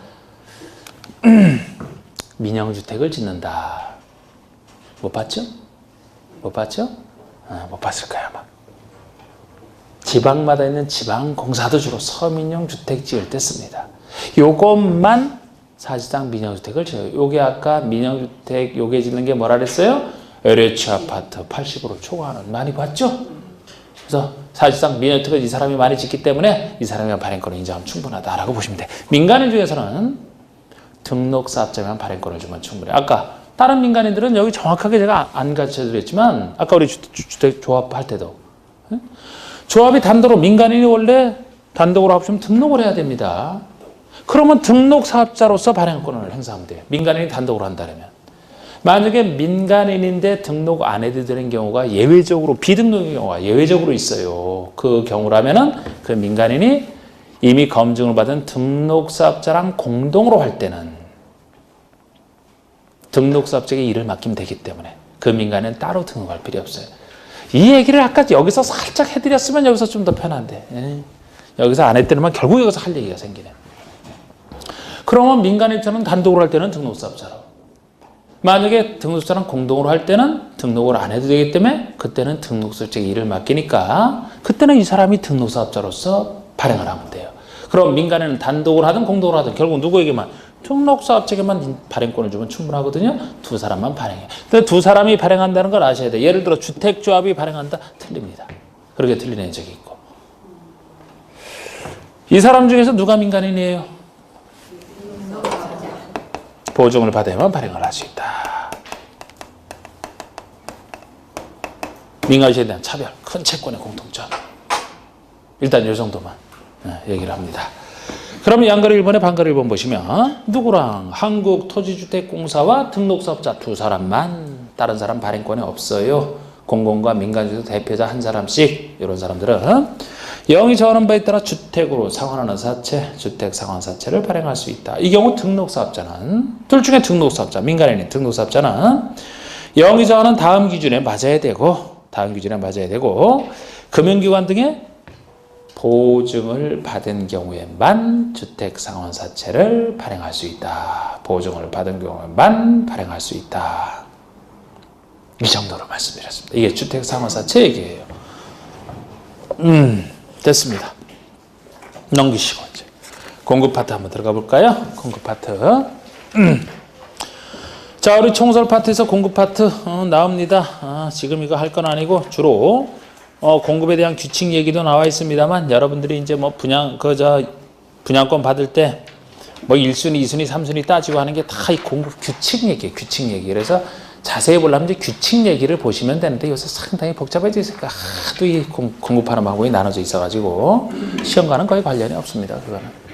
민영주택을 짓는다. 못 봤죠? 못 봤죠? 못 봤을 거야 아마. 지방마다 있는 지방공사도 주로 서민용 주택 지을 때 씁니다. 요것만 사실상 민영주택을 지어요. 요게 아까 민영주택 요게 짓는 게 뭐라 그랬어요? LH 아파트 80으로 초과하는 많이 봤죠? 그래서 사실상 민영주택을 이 사람이 많이 짓기 때문에 이 사람이 발행권을 인정하면 충분하다라고 보시면 돼요. 민간인 중에서는 등록사업자만 발행권을 주면 충분해. 아까 다른 민간인들은 여기 정확하게 제가 안 가르쳐드렸지만 아까 우리 주택조합 할 때도 조합이 단독으로 민간인이 원래 단독으로 합치면 등록을 해야 됩니다. 그러면 등록사업자로서 발행권을 행사하면 돼요. 민간인이 단독으로 한다면. 만약에 민간인인데 등록 안 해도 되는 경우가 예외적으로 비등록의 경우가 예외적으로 있어요. 그 경우라면은 그 민간인이 이미 검증을 받은 등록사업자랑 공동으로 할 때는 등록사업자에게 일을 맡기면 되기 때문에 그 민간인은 따로 등록할 필요 없어요. 이 얘기를 아까 여기서 살짝 해드렸으면 여기서 좀 더 편한데 여기서 안 했더니만 결국 여기서 할 얘기가 생기네. 그러면 민간인처럼 단독으로 할 때는 등록사업자로 만약에 등록사업자랑 공동으로 할 때는 등록을 안 해도 되기 때문에 그때는 등록사업자에게 일을 맡기니까 그때는 이 사람이 등록사업자로서 발행을 하면 돼요. 그럼 민간인은 단독으로 하든 공동으로 하든 결국 누구에게만 등록사업자에게만 발행권을 주면 충분하거든요. 두 사람만 발행해. 근데 두 사람이 발행한다는 걸 아셔야 돼요. 예를 들어 주택조합이 발행한다? 틀립니다. 그렇게 틀리는 적이 있고. 이 사람 중에서 누가 민간인이에요? 보증을 받아야만 발행을 할 수 있다. 민간주택에 대한 차별, 큰 채권의 공통점. 일단 이 정도만 얘기를 합니다. 그럼 양가리 1번에 반가리 1번 보시면 누구랑 한국토지주택공사와 등록사업자 두 사람만 다른 사람 발행권이 없어요. 공공과 민간주택 대표자 한 사람씩 이런 사람들은 영이 정하는 바에 따라 주택으로 상환하는 사채, 주택 상환 사채를 발행할 수 있다. 이 경우 등록사업자는 둘 중에 등록사업자, 민간인인 등록사업자는 영이 정하는 다음 기준에 맞아야 되고 금융기관 등의 보증을 받은 경우에만 주택 상환 사채를 발행할 수 있다. 보증을 받은 경우에만 발행할 수 있다. 이 정도로 말씀드렸습니다. 이게 주택 상환 사채 얘기예요. 됐습니다. 넘기시고 이제 공급 파트 한번 들어가 볼까요? 공급 파트. 자, 우리 총설 파트에서 공급 파트 나옵니다. 지금 이거 할 건 아니고 주로 공급에 대한 규칙 얘기도 나와 있습니다만 여러분들이 이제 뭐 분양권 받을 때 뭐 1순위, 2순위, 3순위 따지고 하는 게 다 이 공급 규칙 얘기예요. 규칙 얘기. 그래서 자세히 보려면 이제 규칙 얘기를 보시면 되는데 요새 상당히 복잡해져 있으니까 하도 이 공급하는 방법이 나눠져 있어가지고 시험과는 거의 관련이 없습니다. 그거는.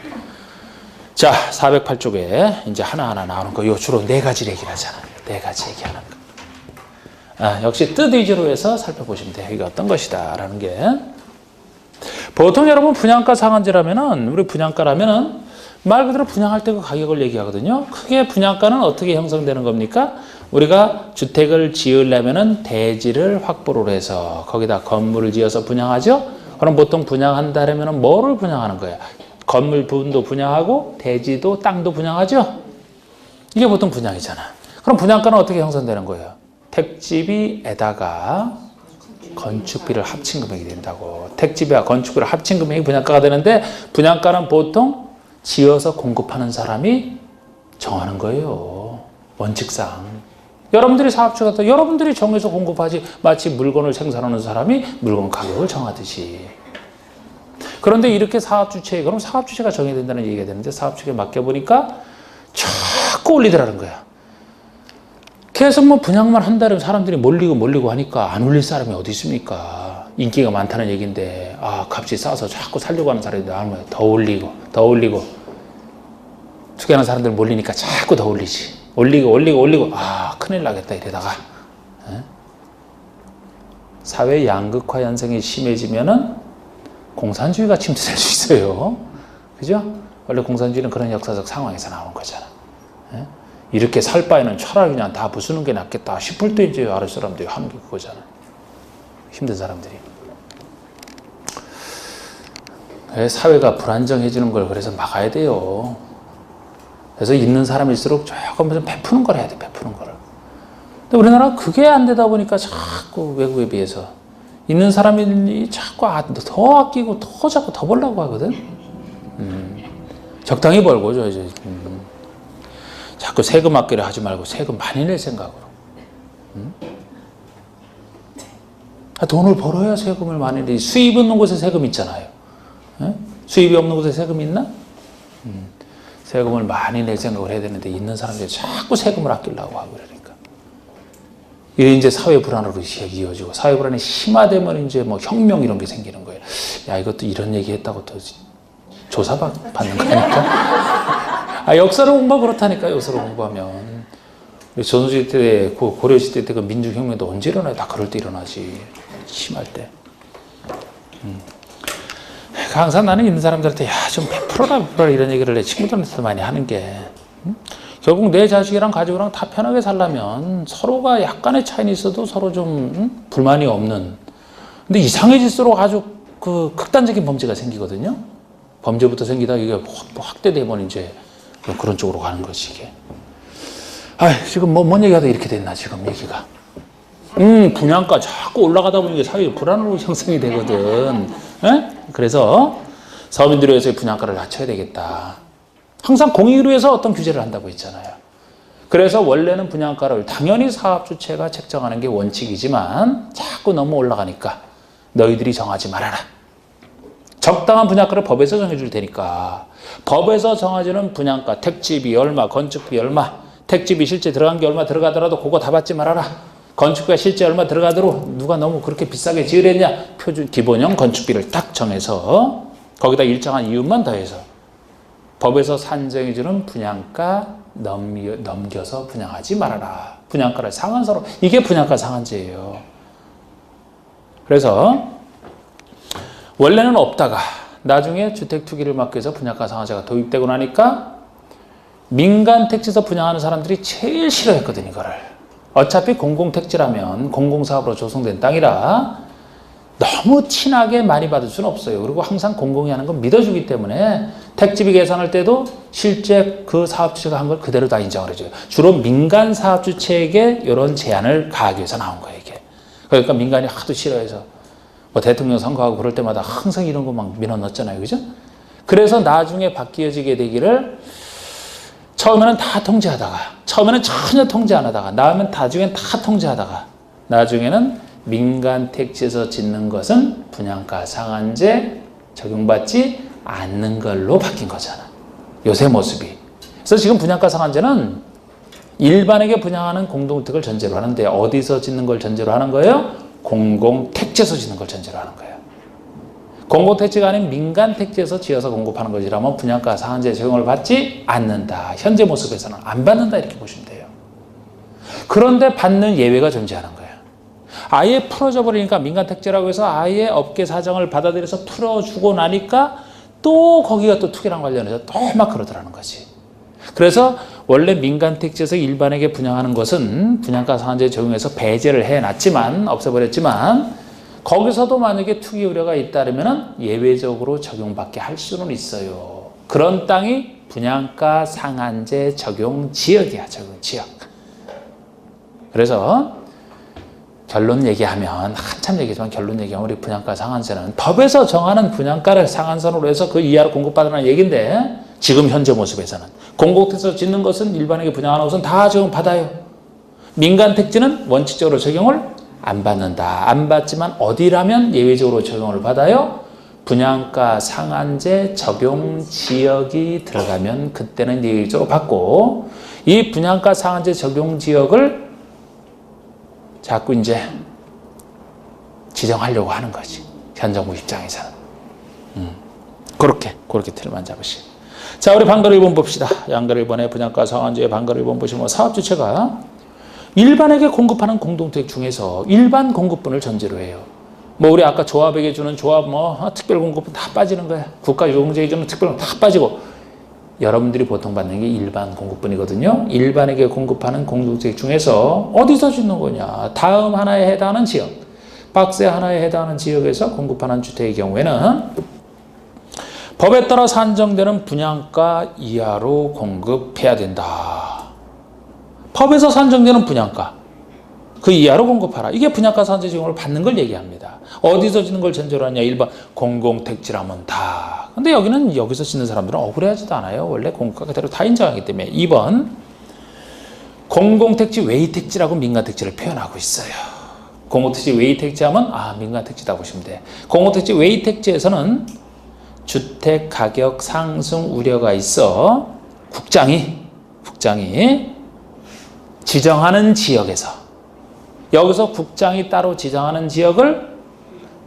자, 408쪽에 이제 하나하나 나오는 거, 요 주로 네 가지 얘기를 하잖아요. 네 가지 얘기하는 거. 역시 뜻 위주로 해서 살펴보시면 돼요. 이게 어떤 것이다 라는 게. 보통 여러분 분양가 상한제라면은, 우리 분양가라면은 말 그대로 분양할 때 그 가격을 얘기하거든요. 크게 분양가는 어떻게 형성되는 겁니까? 우리가 주택을 지으려면은 대지를 확보를 해서 거기다 건물을 지어서 분양하죠. 그럼 보통 분양한다면은 뭐를 분양하는 거예요? 건물 부분도 분양하고 대지도 땅도 분양하죠. 이게 보통 분양이잖아. 그럼 분양가는 어떻게 형성되는 거예요? 택지비에다가 건축비를 합친 금액이 된다고. 택지비와 건축비를 합친 금액이 분양가가 되는데 분양가는 보통 지어서 공급하는 사람이 정하는 거예요. 원칙상. 여러분들이 사업주가 또 여러분들이 정해서 공급하지, 마치 물건을 생산하는 사람이 물건 가격을 정하듯이. 그런데 이렇게 사업주체, 그럼 사업주체가 정해야 된다는 얘기가 되는데 사업주체에 맡겨보니까 자꾸 올리더라는 거야. 계속 뭐 분양만 한다면 사람들이 몰리고 하니까 안 올릴 사람이 어디 있습니까? 인기가 많다는 얘기인데 값이 싸서 자꾸 살려고 하는 사람들이 나오면 더 올리고 투기하는 사람들 몰리니까 자꾸 더 올리지. 올리고 큰일 나겠다 이러다가 사회 양극화 현상이 심해지면은 공산주의가 침투될 수 있어요. 그죠? 원래 공산주의는 그런 역사적 상황에서 나온 거잖아. 이렇게 살 바에는 차라리 그냥 다 부수는 게 낫겠다 싶을 때 이제 아랫 사람들이 하는 게 그거잖아. 힘든 사람들이. 사회가 불안정해지는 걸 그래서 막아야 돼요. 그래서 있는 사람일수록 조금 좀 베푸는 걸 해야 돼, 베푸는 거를. 근데 우리나라가 그게 안 되다 보니까 자꾸 외국에 비해서 있는 사람이 자꾸 더 아끼고 자꾸 더 벌려고 하거든. 적당히 벌고 이제 자꾸 세금 아끼려 하지 말고 세금 많이 낼 생각으로. 돈을 벌어야 세금을 많이 내. 수입 있는 곳에 세금 있잖아요. 수입이 없는 곳에 세금 있나? 세금을 많이 낼 생각을 해야 되는데 있는 사람들이 자꾸 세금을 아끼려고 하고 그러니까. 이게 이제 사회 불안으로 이어지고 사회 불안이 심화되면 이제 뭐 혁명 이런 게 생기는 거예요. 야, 이것도 이런 얘기 했다고 또 조사받는 거니까. 역사를 공부하면 그렇다니까, 역사를 공부하면. 전후시대 때, 고려시대 때 그 민중혁명도 언제 일어나요? 다 그럴 때 일어나지. 심할 때. 항상 나는 있는 사람들한테 좀 베풀어라 이런 얘기를 내 친구들한테도 많이 하는 게 결국 내 자식이랑 가족이랑 다 편하게 살려면 서로가 약간의 차이는 있어도 서로 좀 불만이 없는. 근데 이상해질수록 아주 그 극단적인 범죄가 생기거든요. 범죄부터 생기다 이게 확대되면 이제 그런 쪽으로 가는 거지 이게. 지금 뭔 얘기하다 이렇게 됐나 지금 얘기가. 분양가 자꾸 올라가다 보니까 사회 불안으로 형성이 되거든. 그래서 서민들을 위해서 분양가를 낮춰야 되겠다. 항상 공익을 위해서 어떤 규제를 한다고 했잖아요. 그래서 원래는 분양가를 당연히 사업주체가 책정하는 게 원칙이지만 자꾸 너무 올라가니까 너희들이 정하지 말아라. 적당한 분양가를 법에서 정해줄 테니까 법에서 정해주는 분양가, 택지비 얼마, 건축비 얼마, 택지비 실제 들어간 게 얼마 들어가더라도 그거 다 받지 말아라. 건축비가 실제 얼마 들어가도록 누가 너무 그렇게 비싸게 지으랬냐. 표준 기본형 건축비를 딱 정해서 거기다 일정한 이윤만 더해서 법에서 산정해주는 분양가 넘겨서 분양하지 말아라. 분양가를 상한선으로. 이게 분양가 상한제예요. 그래서 원래는 없다가 나중에 주택 투기를 막기 위해서 분양가 상한제가 도입되고 나니까 민간 택지에서 분양하는 사람들이 제일 싫어했거든, 이거를. 어차피 공공택지라면 공공사업으로 조성된 땅이라 너무 친하게 많이 받을 수는 없어요. 그리고 항상 공공이 하는 건 믿어주기 때문에 택지비 계산할 때도 실제 그 사업주체가 한 걸 그대로 다 인정을 해줘요. 주로 민간 사업주체에게 이런 제한을 가하기 위해서 나온 거예요, 이게. 그러니까 민간이 하도 싫어해서 뭐 대통령 선거하고 그럴 때마다 항상 이런 거 막 민원 넣었잖아요, 그죠? 그래서 나중에 바뀌어지게 되기를 처음에는 다 통제하다가, 처음에는 전혀 통제 안 하다가, 나중엔 다 통제하다가, 나중에는 민간 택지에서 짓는 것은 분양가 상한제 적용받지 않는 걸로 바뀐 거잖아. 요새 모습이. 그래서 지금 분양가 상한제는 일반에게 분양하는 공동주택을 전제로 하는데 어디서 짓는 걸 전제로 하는 거예요? 공공택지에서 짓는 걸 전제로 하는 거예요. 공공택지가 아닌 민간택지에서 지어서 공급하는 것이라면 분양가 상한제 적용을 받지 않는다. 현재 모습에서는 안 받는다 이렇게 보시면 돼요. 그런데 받는 예외가 존재하는 거예요. 아예 풀어져 버리니까 민간택지라고 해서 아예 업계 사정을 받아들여서 풀어주고 나니까 또 거기가 또 투기랑 관련해서 또 막 그러더라는 거지. 그래서 원래 민간택지에서 일반에게 분양하는 것은 분양가 상한제 적용해서 배제를 해놨지만, 없애버렸지만, 거기서도 만약에 투기 우려가 잇따르면 예외적으로 적용받게 할 수는 있어요. 그런 땅이 분양가 상한제 적용 지역이야, 적용 지역. 그래서 결론 얘기하면, 한참 얘기지만 결론 얘기하면 우리 분양가 상한제는 법에서 정하는 분양가를 상한선으로 해서 그 이하로 공급받으라는 얘기인데, 지금 현재 모습에서는 공공택지에서 짓는 것은 일반에게 분양하는 것은 다 적용받아요. 민간택지는 원칙적으로 적용을 안 받는다. 안 받지만 어디라면 예외적으로 적용을 받아요? 분양가 상한제 적용 지역이 들어가면 그때는 예외적으로 받고, 이 분양가 상한제 적용 지역을 자꾸 이제 지정하려고 하는 거지. 현 정부 입장에서는. 그렇게 틀만 잡으시고. 자, 우리 방글 1번 봅시다. 양글 1번에 분양가 상한제의 방글 1번 보시면 사업주체가 일반에게 공급하는 공동택 중에서 일반 공급분을 전제로 해요. 뭐 우리 아까 조합에게 주는 조합 특별 공급분 다 빠지는 거야. 국가유공제에 주는 특별 공급분 다 빠지고, 여러분들이 보통 받는 게 일반 공급분이거든요. 일반에게 공급하는 공동택 중에서 어디서 짓는 거냐? 다음 하나에 해당하는 지역, 박스 하나에 해당하는 지역에서 공급하는 주택의 경우에는 법에 따라 산정되는 분양가 이하로 공급해야 된다. 법에서 산정되는 분양가, 그 이하로 공급하라. 이게 분양가 상한제 적용을 받는 걸 얘기합니다. 어디서 짓는 걸 전제로 하냐? 일반 공공택지라면 다. 근데 여기는 여기서 짓는 사람들은 억울해하지도 않아요. 원래 공급가 그대로 다 인정하기 때문에. 2번 공공택지 외의택지라고 민간택지를 표현하고 있어요. 공공택지 외의택지 하면 민간택지다 보시면 돼. 공공택지 외의택지에서는 주택 가격 상승 우려가 있어 국장이 지정하는 지역에서, 여기서 국장이 따로 지정하는 지역을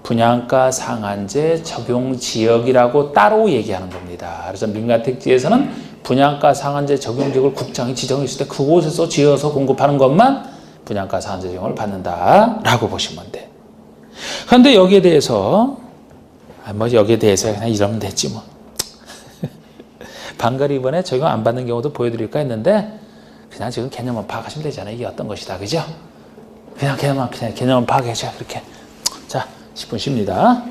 분양가 상한제 적용 지역이라고 따로 얘기하는 겁니다. 그래서 민간택지에서는 분양가 상한제 적용 지역을 국장이 지정했을 때 그곳에서 지어서 공급하는 것만 분양가 상한제 적용을 받는다라고 보시면 돼. 그런데 여기에 대해서 여기에 대해서 그냥 이러면 됐지 뭐. 방글 2번에 적용 안 받는 경우도 보여드릴까 했는데, 그냥 지금 개념만 파악하시면 되잖아요. 이게 어떤 것이다, 그죠? 그냥 개념만 파악해줘, 그렇게. 자, 10분 쉽니다.